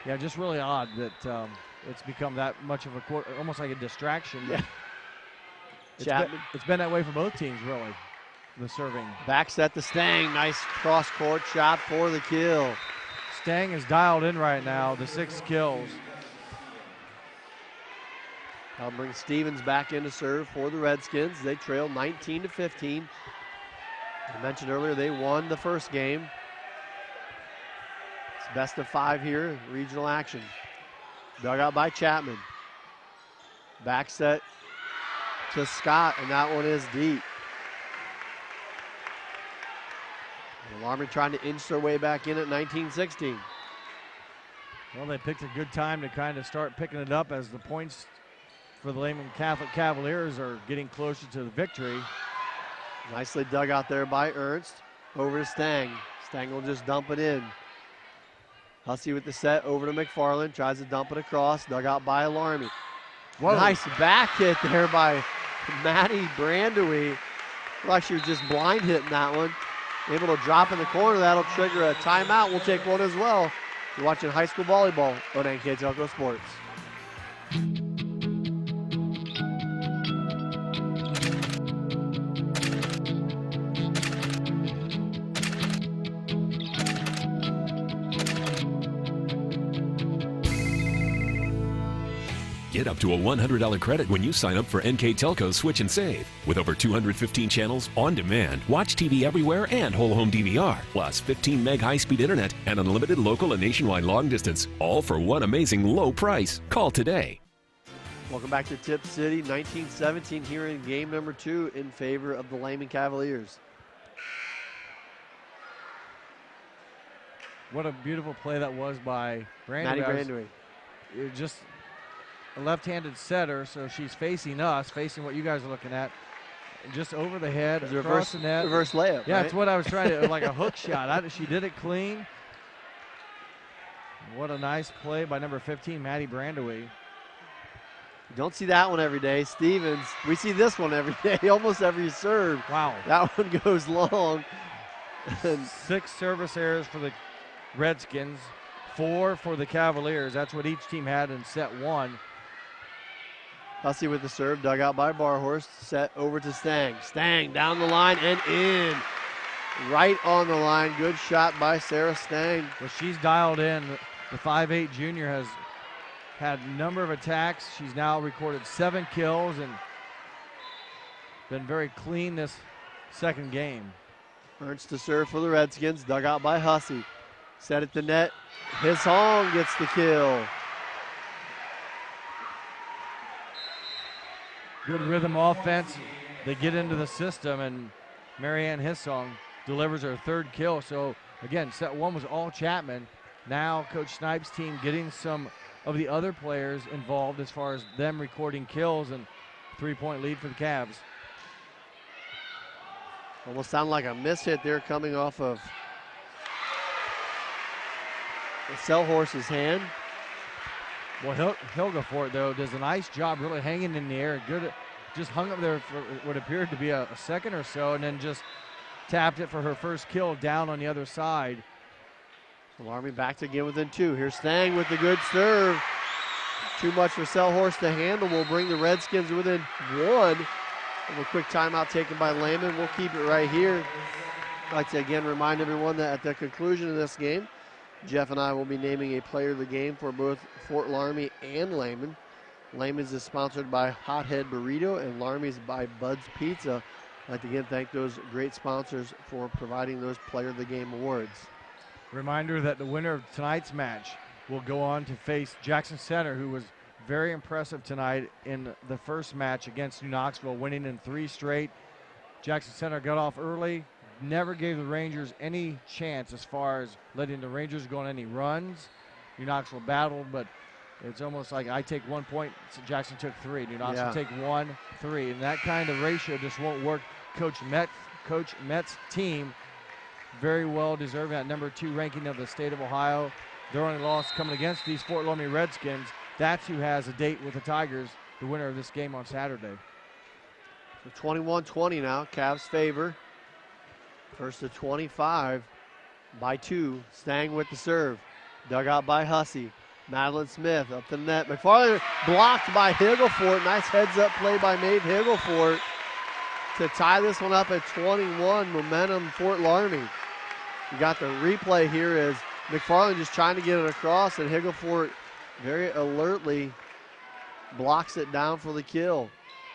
yeah, just really odd that it's become that much of almost like a distraction. Yeah. It's been that way for both teams, really, the serving. Back set to Stang. Nice cross-court shot for the kill. Stang is dialed in right now, the 6 kills. I'll bring Stevens back in to serve for the Redskins. They trail 19-15. I mentioned earlier they won the first game. It's best of 5 here, regional action. Dug out by Chapman. Back set to Scott, and that one is deep. Loramie trying to inch their way back in at 19-16. Well, they picked a good time to kind of start picking it up as the points for the Lehman Catholic Cavaliers are getting closer to the victory. Nicely dug out there by Ernst. Over to Stang. Stang will just dump it in. Hussey with the set over to McFarland. Tries to dump it across. Dug out by Loramie. Nice back hit there by Maddie Brandewy. Like she was just blind hitting that one. Able to drop in the corner. That'll trigger a timeout. We'll take one as well. You're watching high school volleyball on NKTelco Sports. Get up to a $100 credit when you sign up for NKTelco Switch and Save. With over 215 channels on demand, watch TV everywhere and whole home DVR, plus 15 meg high-speed internet and unlimited local and nationwide long distance, all for one amazing low price. Call today. Welcome back to Tip City, 19-17 here in game number 2 in favor of the Lehman Cavaliers. What a beautiful play that was by Brandewy. Maddie Brandewy. It just a left-handed setter, so she's facing us, facing what you guys are looking at. Just over the head, across the net. Reverse layup, Yeah, right? that's what I was trying to, like a hook shot. She did it clean. What a nice play by number 15, Maddie Brandewy. You don't see that one every day. Stevens, we see this one every day, almost every serve. Wow. That one goes long. 6 service errors for the Redskins, 4 for the Cavaliers. That's what each team had in set 1. Hussey with the serve, dug out by Barhorst, set over to Stang. Stang down the line and in. Right on the line, good shot by Sarah Stang. Well, she's dialed in. The 5'8 junior has had a number of attacks. She's now recorded 7 kills and been very clean this second game. Ernst to serve for the Redskins, dug out by Hussey. Set at the net, Hissong gets the kill. Good rhythm offense. They get into the system, and Marianne Hissong delivers her 3rd kill. So, again, set 1 was all Chapman. Now Coach Snipes' team getting some of the other players involved as far as them recording kills, and 3-point lead for the Cavs. Almost sounded like a miss hit there coming off of the Selhorse's hand. Well, Hilgefort, though, does a nice job really hanging in the air. Good, just hung up there for what appeared to be a second or so, and then just tapped it for her first kill down on the other side. Loramie back to again within 2. Here's Stang with the good serve. Too much for Selhorse to handle. Will bring the Redskins within 1. And a quick timeout taken by Lehman. We'll keep it right here. I'd like to again remind everyone that at the conclusion of this game, Jeff and I will be naming a player of the game for both Fort Loramie and Lehman. Lehman's is sponsored by Hothead Burrito and Laramie's by Bud's Pizza. I'd like to again thank those great sponsors for providing those player of the game awards. Reminder that the winner of tonight's match will go on to face Jackson Center, who was very impressive tonight in the first match against New Knoxville, winning in 3 straight. Jackson Center got off early, never gave the Rangers any chance as far as letting the Rangers go on any runs. New Knoxville battled, but it's almost like I take 1 point, so Jackson took 3. New Knoxville take 1, 3, and that kind of ratio just won't work. Coach Met's team, very well deserving that number 2 ranking of the state of Ohio. Their only loss coming against these Fort Loramie Redskins. That's who has a date with the Tigers, the winner of this game on Saturday. So 21-20 now, Cavs favor. First to 25 by 2. Stang with the serve. Dug out by Hussey. Madeline Smith up the net. McFarland blocked by Higglefort. Nice heads-up play by Maeve Higglefort to tie this one up at 21. Momentum Fort Loramie. You got the replay here as McFarland just trying to get it across, and Higglefort very alertly blocks it down for the kill.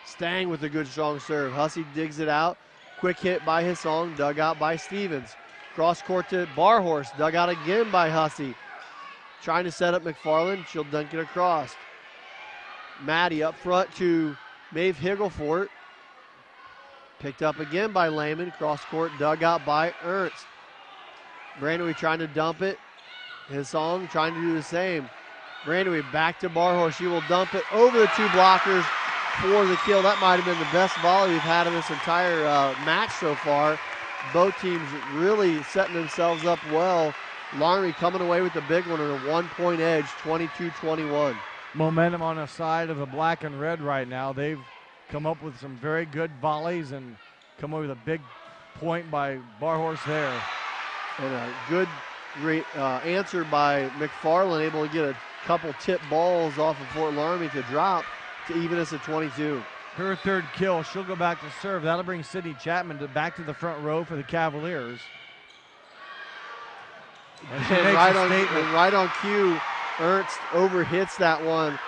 Stang with a good strong serve. Hussey digs it out. Quick hit by Hissong, dug out by Stevens. Cross court to Barhorst. Dug out again by Hussey. Trying to set up McFarland. She'll dunk it across. Maddie up front to Maeve Higglefort. Picked up again by Lehman. Cross court dug out by Ernst. Brandowy trying to dump it. Hissong trying to do the same. Brandowy back to Barhorst. She will dump it over the two blockers for the kill. That might have been the best volley we've had in this entire match so far. Both teams really setting themselves up well. Loramie coming away with the big one on a 1-point edge, 22-21. Momentum on the side of the black and red right now. They've come up with some very good volleys and come away with a big point by Barhorst there. And a good answer by McFarland, able to get a couple tip balls off of Fort Loramie to drop to even us at 22. Her third kill. She'll go back to serve. That'll bring Sydney Chapman back to the front row for the Cavaliers. And she makes a statement. Right on cue, Ernst overhits that one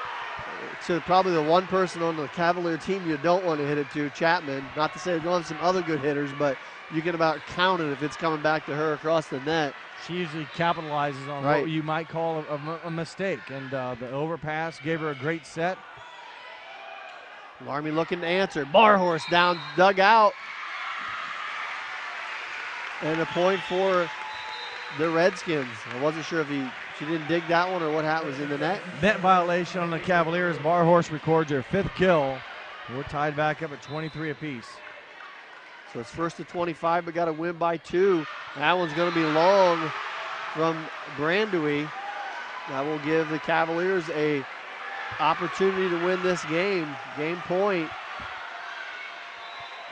to probably the one person on the Cavalier team you don't want to hit it to, Chapman. Not to say they don't have some other good hitters, but you can about count it if it's coming back to her across the net. She usually capitalizes on what you might call a mistake, and the overpass gave her a great set. Loramie looking to answer. Barhorst down, dug out. And a point for the Redskins. I wasn't sure if she didn't dig that one or what was in the net. Net violation on the Cavaliers. Barhorst records her 5th kill. We're tied back up at 23 apiece. So it's first to 25, but got to win by 2. That one's going to be long from Brandowy. That will give the Cavaliers a opportunity to win this game. Game point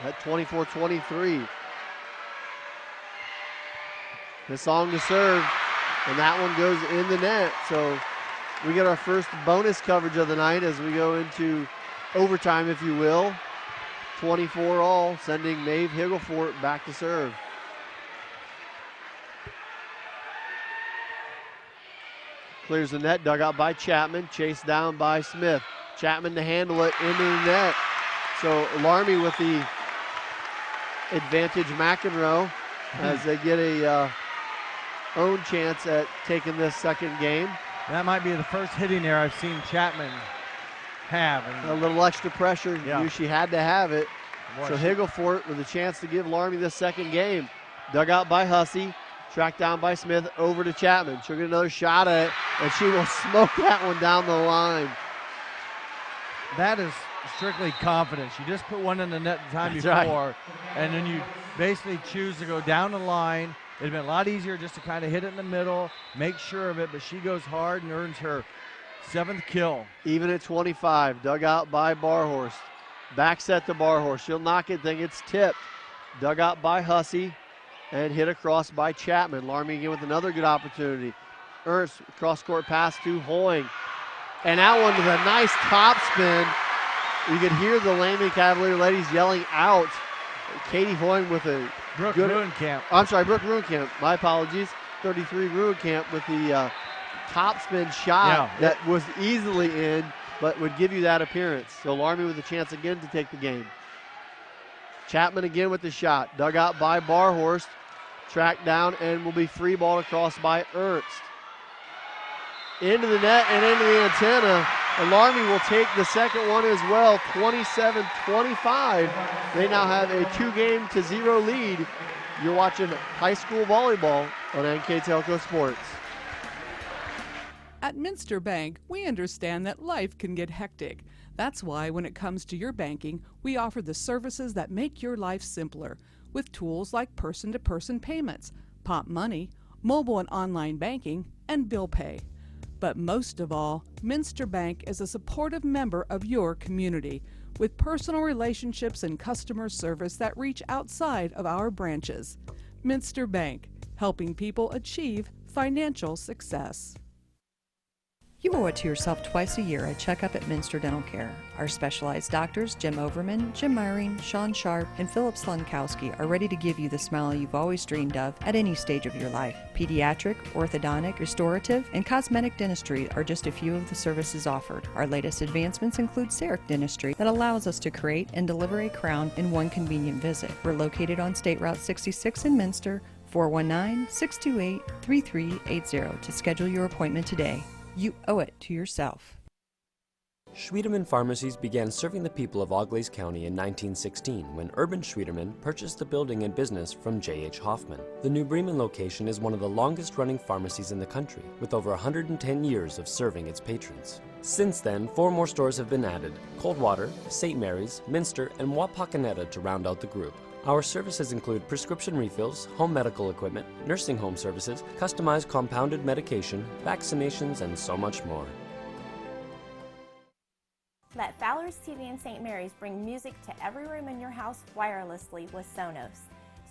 at 24-23. Hissong to serve, and that one goes in the net. So we get our first bonus coverage of the night as we go into overtime, if you will. 24 all, sending Maeve Higglefort back to serve. Clears the net, dug out by Chapman, chased down by Smith. Chapman to handle it into the net. So Loramie with the advantage McEnroe as they get a own chance at taking this second game. That might be the first hitting error I've seen Chapman have. And a little extra pressure. Knew she had to have it. Boy, so Higglefort with a chance to give Loramie this second game. Dug out by Hussey, tracked down by Smith, over to Chapman. She'll get another shot at it, and she will smoke that one down the line. That is strictly confidence. You just put one in the net the time That's before, right. And then you basically choose to go down the line. It'd been a lot easier just to kind of hit it in the middle, make sure of it, but she goes hard and earns her 7th kill. Even at 25, dug out by Barhorst. Back set to Barhorst. She'll knock it, then it's tipped. Dug out by Hussey and hit across by Chapman. Loramie again with another good opportunity. Ernst, cross-court pass to Hoying. And that one with a nice top spin. You could hear the Lehman Cavalier ladies yelling out. Katie Hoying with a Brooke good... Ruenkamp. I'm sorry, Brooke Ruenkamp. My apologies. 33 Ruenkamp with the top spin shot that was easily in, but would give you that appearance. So Loramie with a chance again to take the game. Chapman again with the shot. Dug out by Barhorst. Tracked down and will be free ball across by Ernst. Into the net and into the antenna. And Loramie will take the second one as well, 27-25. They now have a 2-0 lead. You're watching high school volleyball on NKTelco Sports. At Minster Bank, we understand that life can get hectic. That's why when it comes to your banking, we offer the services that make your life simpler with tools like person-to-person payments, Pop Money, mobile and online banking, and bill pay. But most of all, Minster Bank is a supportive member of your community with personal relationships and customer service that reach outside of our branches. Minster Bank, helping people achieve financial success. You owe it to yourself twice a year a checkup at Minster Dental Care. Our specialized doctors, Jim Overman, Jim Myring, Sean Sharp, and Philip Slunkowski, are ready to give you the smile you've always dreamed of at any stage of your life. Pediatric, orthodontic, restorative, and cosmetic dentistry are just a few of the services offered. Our latest advancements include CEREC dentistry that allows us to create and deliver a crown in one convenient visit. We're located on State Route 66 in Minster, 419-628-3380 to schedule your appointment today. You owe it to yourself. Schwiedemann Pharmacies began serving the people of Auglaize County in 1916 when Urban Schwiedemann purchased the building and business from J.H. Hoffman. The New Bremen location is one of the longest-running pharmacies in the country, with over 110 years of serving its patrons. Since then, 4 more stores have been added: Coldwater, St. Mary's, Minster, and Wapakoneta to round out the group. Our services include prescription refills, home medical equipment, nursing home services, customized compounded medication, vaccinations, and so much more. Let Fowler's TV and St. Mary's bring music to every room in your house wirelessly with Sonos.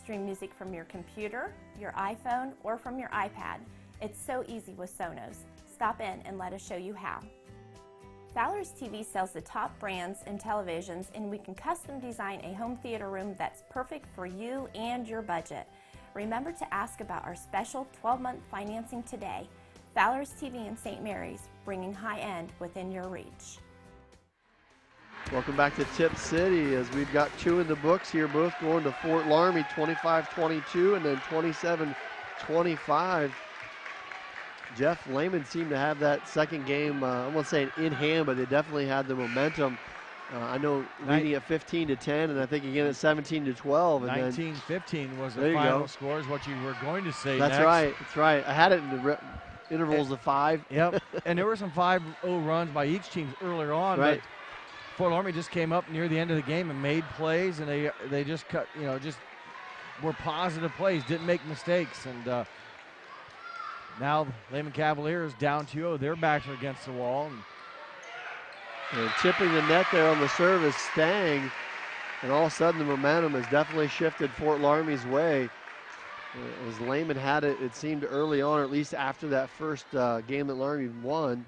Stream music from your computer, your iPhone, or from your iPad. It's so easy with Sonos. Stop in and let us show you how. Fowler's TV sells the top brands and televisions, and we can custom design a home theater room that's perfect for you and your budget. Remember to ask about our special 12-month financing today. Fowler's TV and St. Mary's, bringing high-end within your reach. Welcome back to Tip City, as we've got 2 in the books here, both going to Fort Loramie, 25-22 and then 27-25. Jeff, Lehman seemed to have that second game, I won't say in hand, but they definitely had the momentum. I know leading at 15-10, and I think again at 17-12. 19-15 was the final score, is what you were going to say next. That's right. I had it in the intervals of 5. Yep, and there were some 5-0 runs by each team earlier on. Right. But Fort Loramie just came up near the end of the game and made plays, and they just cut, just were positive plays, didn't make mistakes. And now Lehman Cavaliers down 2-0. Their backs are against the wall. And tipping the net there on the serve is Stang. And all of a sudden the momentum has definitely shifted Fort Loramie's way. As Lehman had it, it seemed early on, or at least after that first game that Loramie won.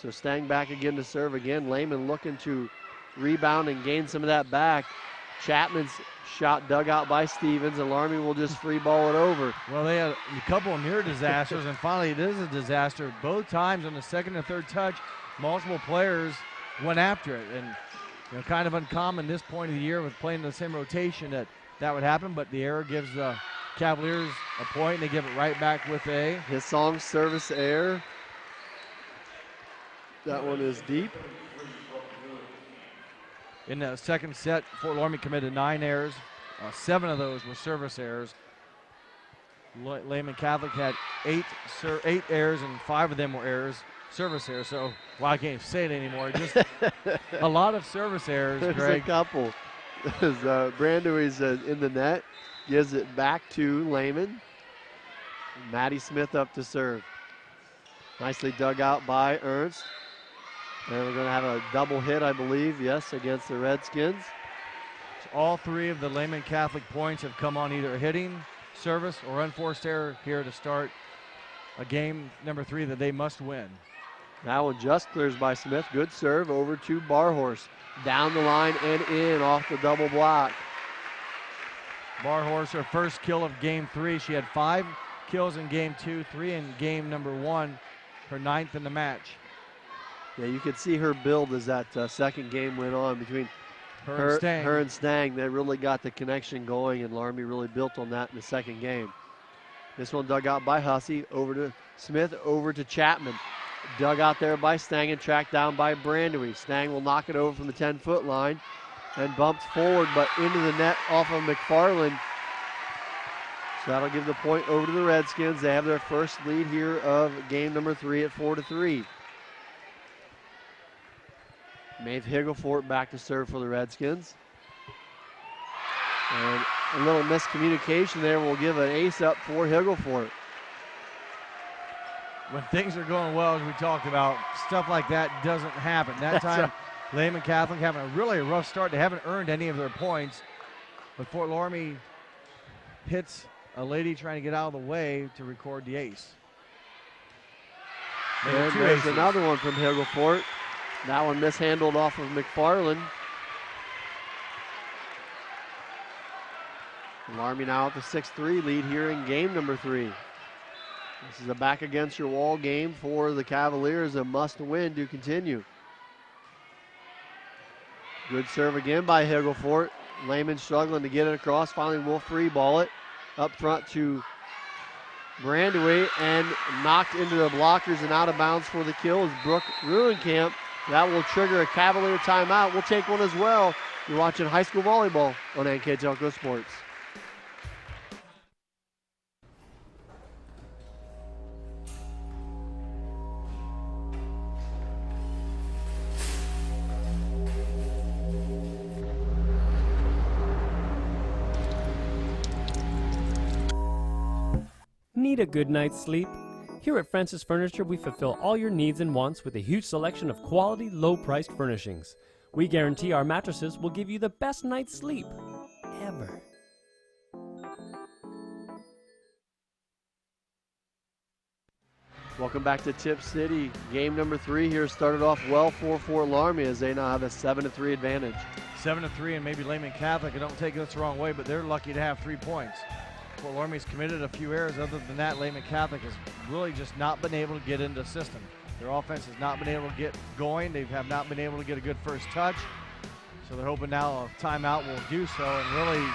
So Stang back again to serve again. Lehman looking to rebound and gain some of that back. Chapman's shot dug out by Stevens, and Loramie will just free ball it over. Well, they had a couple of near disasters, and finally it is a disaster. Both times on the second and third touch, multiple players went after it. And kind of uncommon this point of the year with playing the same rotation that would happen, but the error gives the Cavaliers a point, and they give it right back with a Hissong service error. That one is deep. In the second set, Fort Loramie committed 9 errors. 7 of those were service errors. Lehman Catholic had 8 errors, and 5 of them were errors, service errors. So, I can't say it anymore. Just a lot of service errors, There's Greg. a couple. As Brandewy's in the net, gives it back to Lehman. Maddie Smith up to serve. Nicely dug out by Ernst. And we're going to have a double hit, I believe, yes, against the Redskins. All 3 of the Lehman Catholic points have come on either hitting, service, or unforced error here to start a game number 3 that they must win. That one just clears by Smith. Good serve over to Barhorst. Down the line and in off the double block. Barhorst, her first kill of game 3. She had 5 kills in game 2, 3 in game number 1, her 9th in the match. Yeah, you could see her build as that second game went on between her and Stang. They really got the connection going, and Loramie really built on that in the second game. This one dug out by Hussey, over to Smith, over to Chapman. Dug out there by Stang and tracked down by Brandewy. Stang will knock it over from the 10-foot line and bumps forward, but into the net off of McFarland. So that'll give the point over to the Redskins. They have their first lead here of game number 3 at 4-3. Maeve Higglefort back to serve for the Redskins. And a little miscommunication there will give an ace up for Higglefort. When things are going well, as we talked about, stuff like that doesn't happen. That time, Lehman Catholic having a really rough start. They haven't earned any of their points. But Fort Loramie hits a lady trying to get out of the way to record the ace. And there's another one from Higglefort. That one mishandled off of McFarland. Loramie now at the 6-3 lead here in game number 3. This is a back against your wall game for the Cavaliers, a must win to continue. Good serve again by Higglefort. Lehman struggling to get it across. Finally will free ball it. up front to Brandewey and knocked into the blockers and out of bounds for the kill is Brooke Ruenkamp. That will trigger a Cavalier timeout. We'll take one as well. You're watching high school volleyball on NKTelco Sports. Need a good night's sleep? Here at Francis Furniture, we fulfill all your needs and wants with a huge selection of quality, low-priced furnishings. We guarantee our mattresses will give you the best night's sleep ever. Welcome back to Tip City. Game number 3 here started off well for Fort Loramie as they now have a 7-3 advantage. 7-3, and maybe Lehman Catholic, I don't take this the wrong way, but they're lucky to have 3 points. Fort Loramie's committed a few errors. Other than that, Lehman Catholic has really just not been able to get into the system. Their offense has not been able to get going. They have not been able to get a good first touch. So they're hoping now a timeout will do so, and really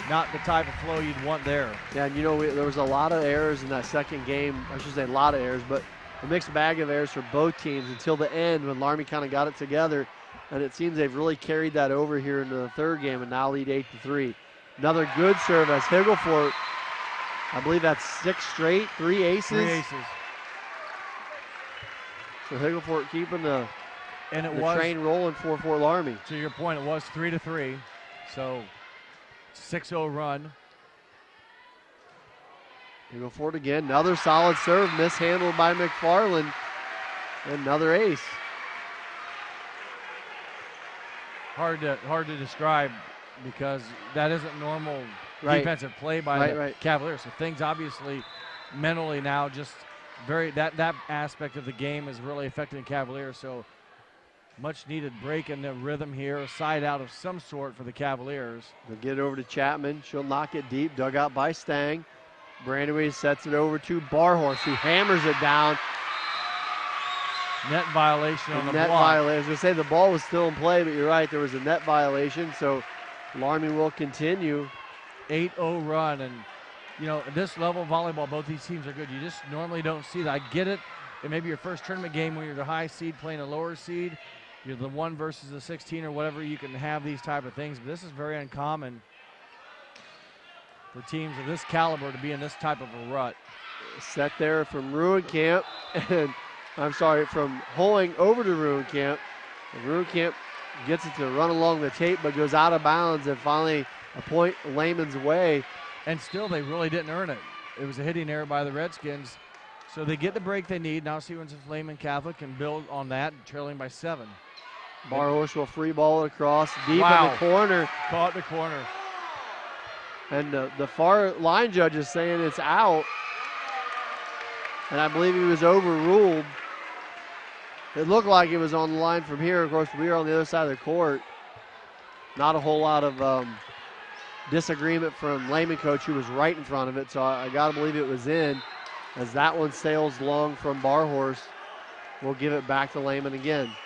not the type of flow you'd want there. Yeah, and you know, there was a lot of errors in that second game. I should say a lot of errors, but a mixed bag of errors for both teams until the end when Loramie kind of got it together. And it seems they've really carried that over here into the third game and now lead 8-3. Another good serve as Higglefort, I believe that's 6 straight, 3 aces. 3 aces. So Higglefort keeping the train rolling for Fort Loramie. To your point, it was 3-3. So 6-0 run. Higglefort again, another solid serve, mishandled by McFarland. Another ace. Hard to describe because that isn't normal defensive play by the Cavaliers. So things obviously mentally now just that aspect of the game is really affecting the Cavaliers. So much needed break in the rhythm here, a side out of some sort for the Cavaliers. They'll get it over to Chapman. She'll knock it deep, dug out by Stang. Brandewey sets it over to Barhorst, who hammers it down. Net violation on the net block. violation. I was going to say the ball was still in play, but you're right, there was a net violation. So Loramie will continue. 8-0 run, and you know, at this level of volleyball, both these teams are good. You just normally don't see that. I get it. It may be your first tournament game when you're the high seed playing a lower seed. You're the 1 versus the 16 or whatever. You can have these type of things, but this is very uncommon for teams of this caliber to be in this type of a rut. Set there from Ruenkamp, and I'm sorry, from Holing over to Ruenkamp. And Ruenkamp gets it to run along the tape, but goes out of bounds, and finally a point Lehman's way. And still, they really didn't earn it. It was a hitting error by the Redskins. So they get the break they need. Now see if Lehman Catholic can build on that, trailing by 7. Barhorst will free ball it across, deep in the corner. Caught the corner. And the far line judge is saying it's out. And I believe he was overruled. It looked like it was on the line from here. Of course, we are on the other side of the court. Not a whole lot of disagreement from Lehman coach, who was right in front of it. So I got to believe it was in. As that one sails long from Barhorst, we'll give it back to Lehman again. –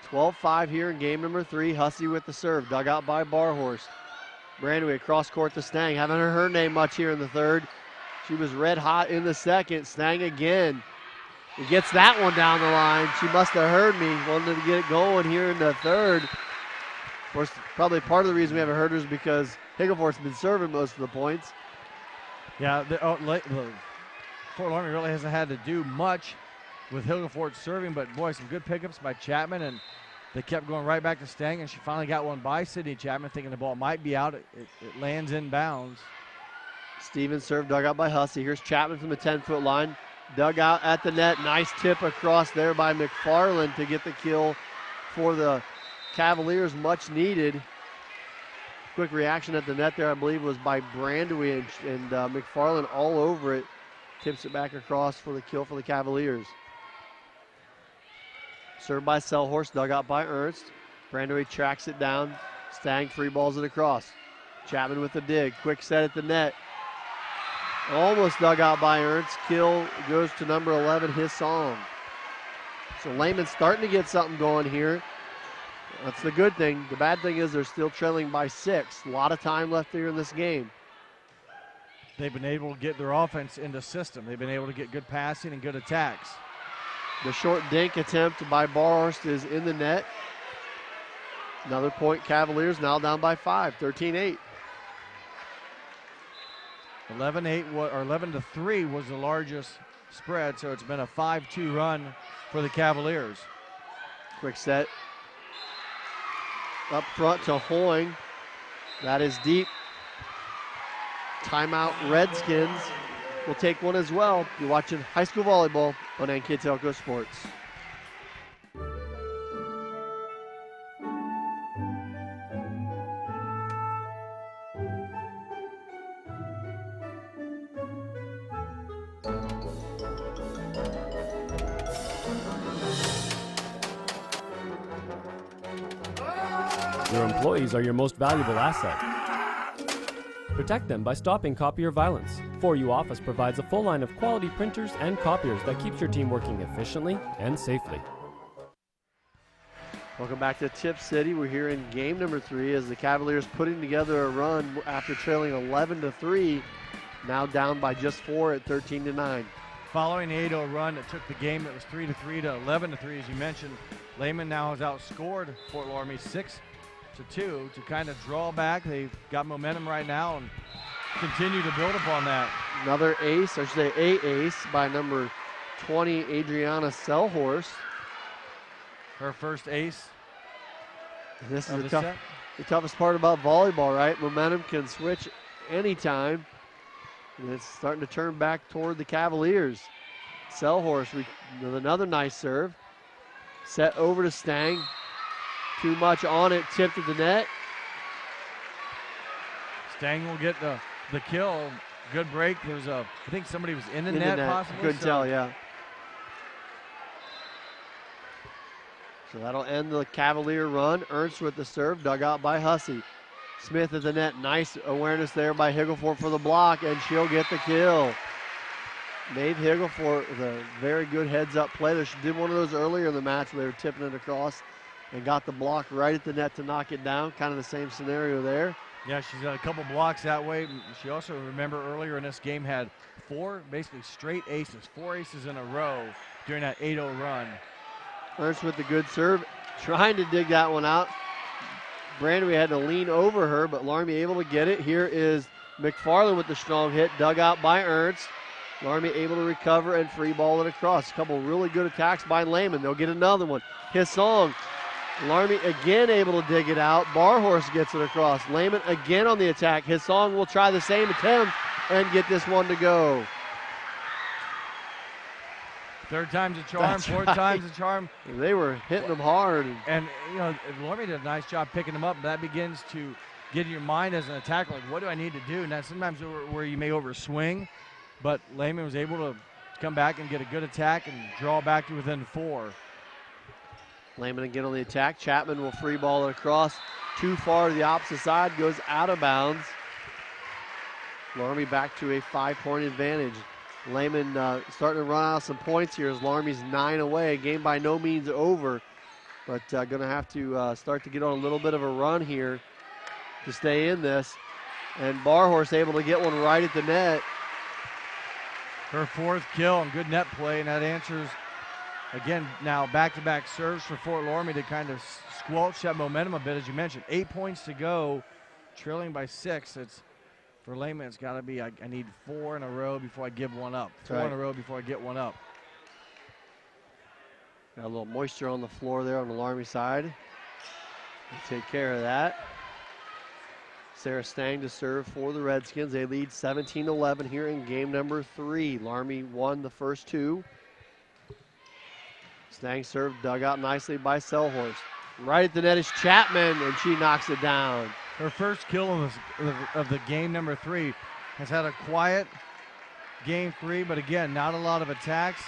12-5 here in game number 3. Hussey with the serve, dug out by Barhorst. Brandewey across court to Stang. Haven't heard her name much here in the third. She was red hot in the second. Stang again. He gets that one down the line. She must have heard me. Wanted to get it going here in the third. Of course, probably part of the reason we haven't heard her is because Higglefort's been serving most of the points. Yeah, Fort Loramie really hasn't had to do much with Higglefort serving, but boy, some good pickups by Chapman, and they kept going right back to Stang, and she finally got one by Sydney Chapman, thinking the ball might be out. It lands in bounds. Stevens serve, dug out by Hussey. Here's Chapman from the 10-foot line. Dug out at the net. Nice tip across there by McFarland to get the kill for the Cavaliers, much needed. Quick reaction at the net there, I believe, was by Brandewey, and McFarland all over it. Tips it back across for the kill for the Cavaliers. Served by Selhorst, dug out by Ernst. Brandewey tracks it down. Stang free balls it across. Chapman with the dig. Quick set at the net. Almost dug out by Ernst. Kill goes to number 11, Hissong. So Lehman's starting to get something going here. That's the good thing. The bad thing is they're still trailing by 6. A lot of time left here in this game. They've been able to get their offense into system. They've been able to get good passing and good attacks. The short dink attempt by Barhorst is in the net. Another point, Cavaliers now down by 5, 13-8. 11-8 or 11-3 was the largest spread, so it's been a 5-2 run for the Cavaliers. Quick set. Up front to Hoying. That is deep. Timeout, Redskins will take one as well. You're watching high school volleyball on NKTelco Sports. Your employees are your most valuable asset. Protect them by stopping copier violence. 4U Office provides a full line of quality printers and copiers that keeps your team working efficiently and safely. Welcome back to Tip City. We're here in game number 3 as the Cavaliers putting together a run after trailing 11-3, now down by just 4 at 13-9. Following the 8-0 run that took the game that was 3-3 to 11-3, as you mentioned, Lehman now has outscored Fort Loramie 6-2 to kind of draw back. They've got momentum right now and continue to build upon that. Another ace, I should say a ace, by number 20, Adriana Selhorst. Her first ace. And this is of the toughest part about volleyball, right? Momentum can switch anytime. And it's starting to turn back toward the Cavaliers. Selhorst with another nice serve. Set over to Stang. Too much on it, tipped at the net. Stang will get the kill. Good break. There's I think somebody was in the net possibly. Couldn't tell, yeah. So that'll end the Cavalier run. Ernst with the serve, dug out by Hussey. Smith at the net, nice awareness there by Higglefort for the block, and she'll get the kill. Maeve Higglefort with a very good heads-up play. She did one of those earlier in the match where they were tipping it across and got the block right at the net to knock it down. Kind of the same scenario there. Yeah, she's got a couple blocks that way. She also, remember earlier in this game, had 4 basically straight aces, 4 aces in a row during that 8-0 run. Ernst with the good serve, trying to dig that one out. Brandy had to lean over her, but Loramie able to get it. Here is McFarland with the strong hit, dug out by Ernst. Loramie able to recover and free ball it across. A couple really good attacks by Lehman. They'll get another one. His song. Loramie again able to dig it out. Barhorst gets it across. Lehman again on the attack. His song will try the same attempt and get this one to go. Third time's a charm, fourth time's a charm. They were hitting them hard. And, you know, Loramie did a nice job picking them up. That begins to get in your mind as an attacker, like, what do I need to do? Now, sometimes where you may overswing, but Lehman was able to come back and get a good attack and draw back to within 4. Lehman again on the attack. Chapman will free ball it across. Too far to the opposite side, goes out of bounds. Loramie back to a 5-point advantage. Lehman starting to run out some points here as Laramie's 9 away. Game by no means over, but going to have to start to get on a little bit of a run here to stay in this. And Barhorst able to get one right at the net. Her 4th kill and good net play, and that answers, again, now back-to-back serves for Fort Loramie to kind of squelch that momentum a bit, as you mentioned. 8 points to go, trailing by 6. It's for Lehman, it's got to be, I need 4 in a row before I give one up. 4 in a row before I get one up. Got a little moisture on the floor there on the Loramie side. They take care of that. Sarah Stang to serve for the Redskins. They lead 17-11 here in game number 3. Loramie won the first 2. Stang serve dug out nicely by Selhorst. Right at the net is Chapman, and she knocks it down. Her first kill of the game number 3. Has had a quiet game 3, but again, not a lot of attacks.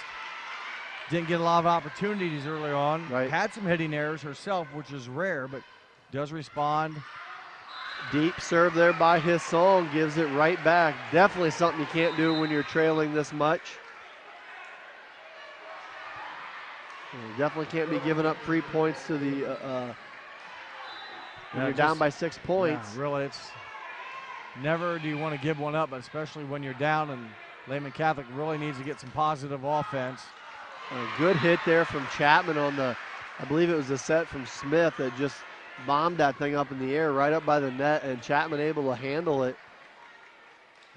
Didn't get a lot of opportunities early on. Had some hitting errors herself, which is rare, but does respond. Deep serve there by his song, gives it right back. Definitely something you can't do when you're trailing this much. You definitely can't be giving up free points to the When you're down by 6 points. Yeah, really, it's never do you want to give one up, but especially when you're down, and Lehman Catholic really needs to get some positive offense. A good hit there from Chapman on the, I believe it was a set from Smith that just bombed that thing up in the air right up by the net, and Chapman able to handle it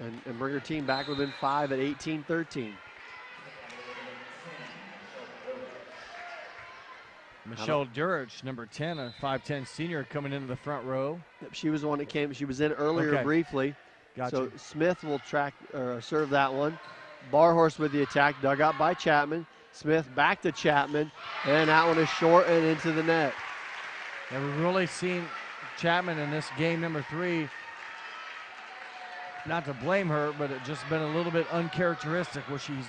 and bring her team back within 5 at 18-13. Michelle Durach, number 10, a 5'10 senior, coming into the front row. Yep, she was the one that came. She was in earlier briefly. Gotcha. So Smith will serve that one. Barhorst with the attack, dug out by Chapman. Smith back to Chapman, and that one is short and into the net. And we've really seen Chapman in this game number 3. Not to blame her, but it's just been a little bit uncharacteristic, where she's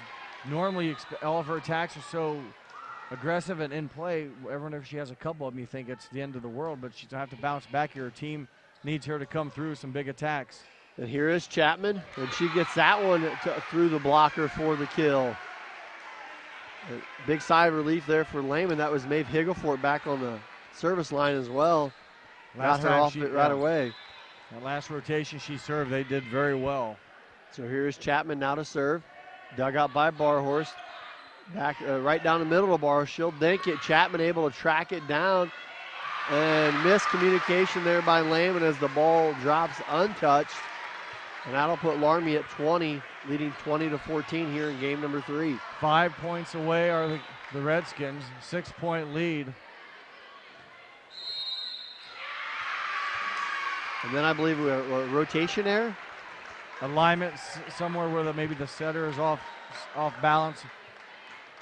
normally all of her attacks are so aggressive and in play. Whenever she has a couple of them, you think it's the end of the world, but she's going to have to bounce back here. Her team needs her to come through some big attacks. And here is Chapman, and she gets that one through the blocker for the kill. A big sigh of relief there for Lehman. That was Maeve Higglefort back on the service line as well. Got her off it right away. That last rotation she served, they did very well. So here's Chapman now to serve. Dug out by Barhorst. Back right down the middle of Barhorst. She'll dink it. Chapman able to track it down. And miscommunication there by Lehman as the ball drops untouched. And that'll put Loramie at 20, leading 20-14 here in game number 3. 5 points away are the Redskins. 6-point lead. And then I believe a rotation error. Alignment somewhere where maybe the setter is off balance.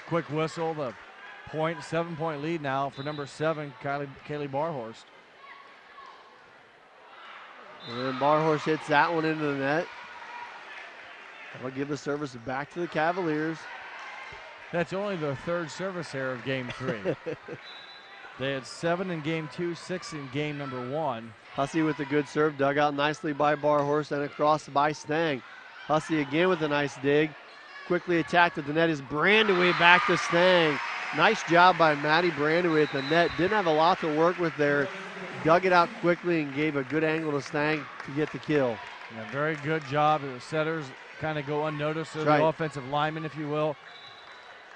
Quick whistle. The 7-point lead now for number 7, Kaylee Barhorst. And then Barhorst hits that one into the net. That'll give the service back to the Cavaliers. That's only the 3rd service error of game 3. They had 7 in game 2, 6 in game number 1. Hussey with a good serve, dug out nicely by Barhorst and across by Stang. Hussey again with a nice dig. Quickly attacked at the net is Brandaway back to Stang. Nice job by Maddie Brandaway at the net. Didn't have a lot to work with there. Dug it out quickly and gave a good angle to Stang to get the kill. Yeah, very good job. The setters kind of go unnoticed. They're the offensive linemen, if you will.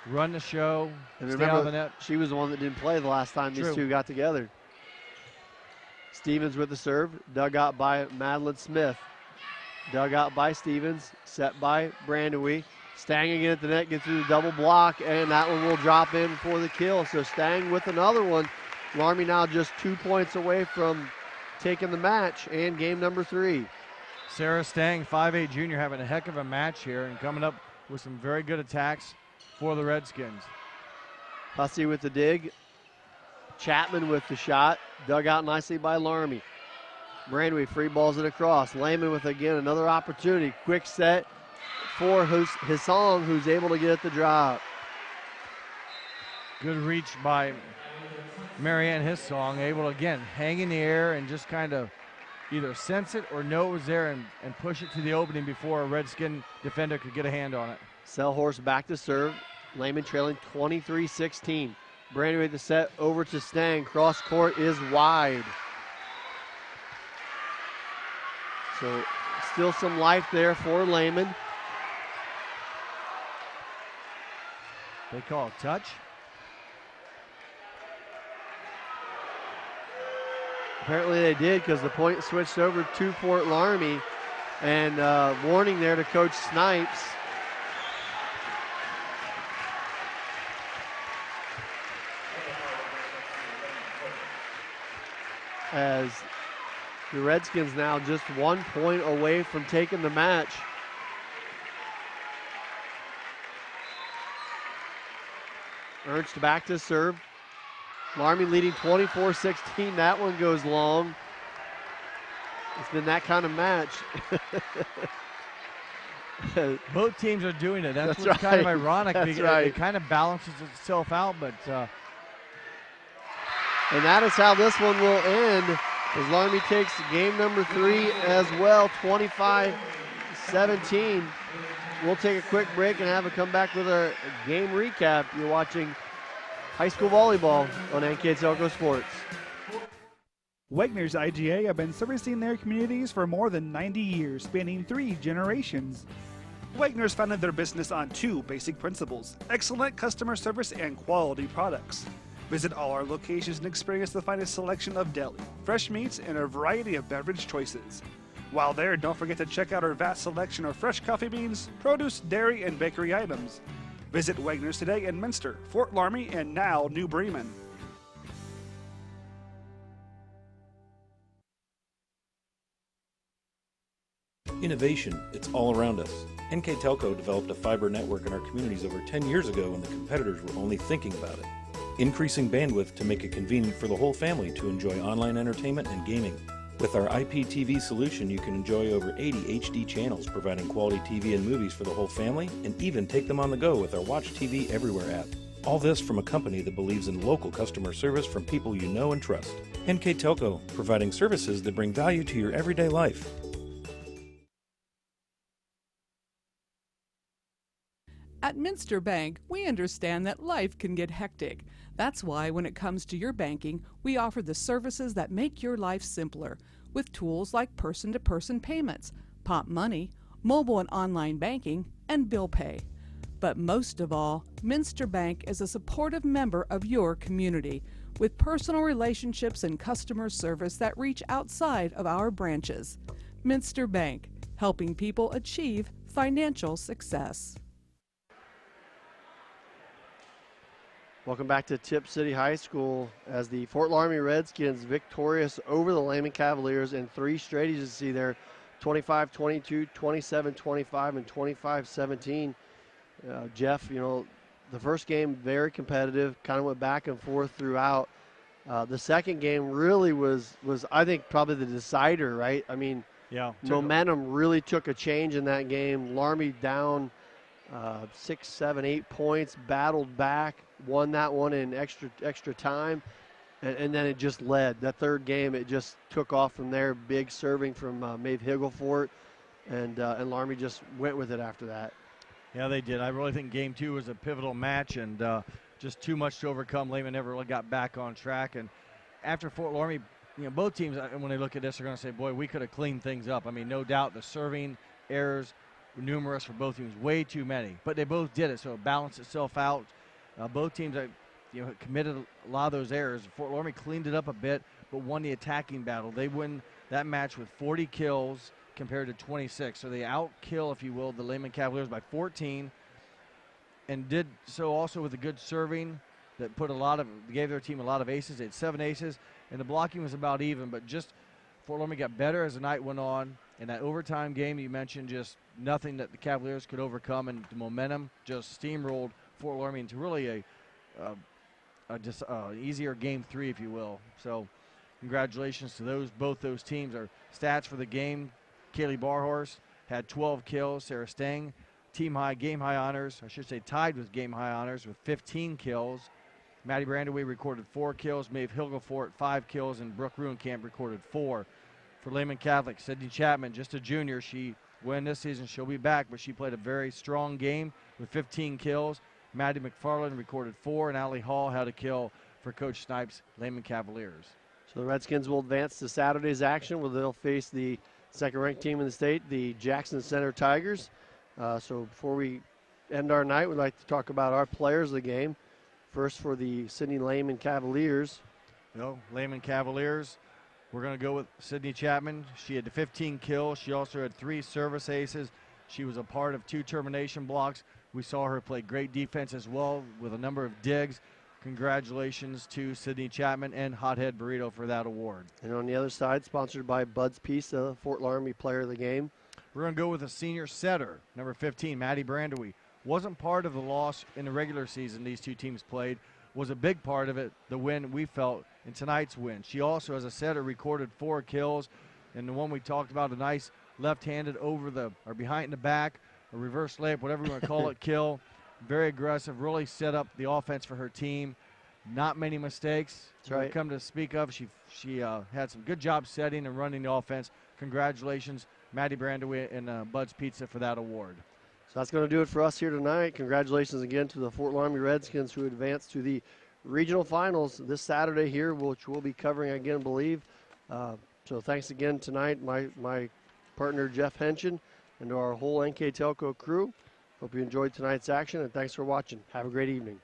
Run the show, and stay on the net. She was the one that didn't play the last time these two got together. Stevens with the serve, dug out by Madeline Smith. Dug out by Stevens, set by Brandaway. Stang again at the net, gets through the double block, and that one will drop in for the kill. So Stang with another one. Loramie now just 2 points away from taking the match and game number 3. Sarah Stang, 5'8 junior, having a heck of a match here and coming up with some very good attacks for the Redskins. Hussey with the dig. Chapman with the shot. Dug out nicely by Loramie. Brandaway free balls it across. Lehman with, again, another opportunity. Quick set for Hissong, who's able to get at the drop. Good reach by Marianne Hissong, able to, again, hang in the air and just kind of either sense it or know it was there and push it to the opening before a Redskin defender could get a hand on it. Selhorst back to serve. Lehman trailing 23-16. Brandaway the set over to Stang. Cross court is wide. So still some life there for Lehman. They call it touch. Apparently they did, because the point switched over to Fort Loramie. And warning there to Coach Snipes. As the Redskins now just 1 point away from taking the match. Ernst back to serve. Loramie leading 24-16. That one goes long. It's been that kind of match. Both teams are doing it. That's what's right. kind of ironic. That's right. It kind of balances itself out, but and that is how this one will end, as Loramie takes game number 3 as well, 25-17. We'll take a quick break and have a comeback with our game recap. You're watching high school volleyball on NKTelco Sports. Wegner's IGA have been servicing their communities for more than 90 years, spanning 3 generations. Wegner's founded their business on 2 basic principles: excellent customer service and quality products. Visit all our locations and experience the finest selection of deli, fresh meats, and a variety of beverage choices. While there, don't forget to check out our vast selection of fresh coffee beans, produce, dairy, and bakery items. Visit Wegner's today in Minster, Fort Loramie, and now New Bremen. Innovation, it's all around us. NKTelco developed a fiber network in our communities over 10 years ago when the competitors were only thinking about it. Increasing bandwidth to make it convenient for the whole family to enjoy online entertainment and gaming. With our IPTV solution, you can enjoy over 80 HD channels, providing quality TV and movies for the whole family, and even take them on the go with our Watch TV Everywhere app. All this from a company that believes in local customer service from people you know and trust. NKTelco, providing services that bring value to your everyday life. At Minster Bank, we understand that life can get hectic. That's why when it comes to your banking, we offer the services that make your life simpler, with tools like person-to-person payments, Pop Money, mobile and online banking, and bill pay. But most of all, Minster Bank is a supportive member of your community, with personal relationships and customer service that reach outside of our branches. Minster Bank, helping people achieve financial success. Welcome back to Tip City High School as the Fort Loramie Redskins victorious over the Lehman Cavaliers in 3 straight. You see there, 25-22, 27-25, and 25-17. Jeff, you know, the first game very competitive, kind of went back and forth throughout. The second game really was I think probably the decider, right? I mean, yeah, momentum really took a change in that game. Loramie down 6, 7, 8 points, battled back, won that one in extra time, and then it just led. That third game, it just took off from there. Big serving from Maeve Higglefort, and Loramie just went with it after that. Yeah, they did. I really think Game 2 was a pivotal match, and just too much to overcome. Lehman never really got back on track, and after Fort Loramie, you know, both teams, when they look at this, are going to say, boy, we could have cleaned things up. I mean, no doubt the serving errors were numerous for both teams, way too many, but they both did it, so it balanced itself out. Both teams, committed a lot of those errors. Fort Loramie cleaned it up a bit, but won the attacking battle. They win that match with 40 kills compared to 26, so they outkill, if you will, the Lehman Cavaliers by 14, and did so also with a good serving that gave their team a lot of aces. They had 7 aces, and the blocking was about even, but just Fort Loramie got better as the night went on. In that overtime game you mentioned, just nothing that the Cavaliers could overcome, and the momentum just steamrolled Fort Loramie into really a easier Game 3, if you will. So congratulations to both those teams. Our stats for the game: Kaylee Barhorst had 12 kills. Sarah Stang, game high honors, I should say tied with game high honors with 15 kills. Maddie Brandaway recorded 4 kills. Maeve Higglefort 5 kills, and Brooke Ruenkamp recorded 4. For Lehman Catholic, Sydney Chapman, just a junior. She won this season. She'll be back, but she played a very strong game with 15 kills. Maddie McFarland recorded 4, and Allie Hall had a kill for Coach Snipes' Lehman Cavaliers. So the Redskins will advance to Saturday's action, where they'll face the second-ranked team in the state, the Jackson Center Tigers. So before we end our night, we'd like to talk about our players of the game. First, for the Sydney Lehman Cavaliers. Lehman Cavaliers, we're going to go with Sydney Chapman. She had 15 kills. She also had 3 service aces. She was a part of 2 termination blocks. We saw her play great defense as well with a number of digs. Congratulations to Sydney Chapman and Hothead Burrito for that award. And on the other side, sponsored by Bud's Pizza, Fort Loramie player of the game. We're going to go with a senior setter, number 15, Maddie Brandaway. Wasn't part of the loss in the regular season these two teams played. Was a big part of it, the win we felt in tonight's win. She also, as a setter, recorded 4 kills. And the one we talked about, a nice left-handed behind the back, a reverse layup, whatever you want to call it, kill. Very aggressive, really set up the offense for her team. Not many mistakes. That's right. Come to speak of. She had some good job setting and running the offense. Congratulations, Maddie Brandaway and Bud's Pizza for that award. So that's going to do it for us here tonight. Congratulations again to the Fort Loramie Redskins, who advanced to the regional finals this Saturday here, which we'll be covering, again, I believe, So thanks again tonight, my partner Jeff Henshin, and to our whole NKTelco crew. Hope you enjoyed tonight's action, and thanks for watching. Have a great evening.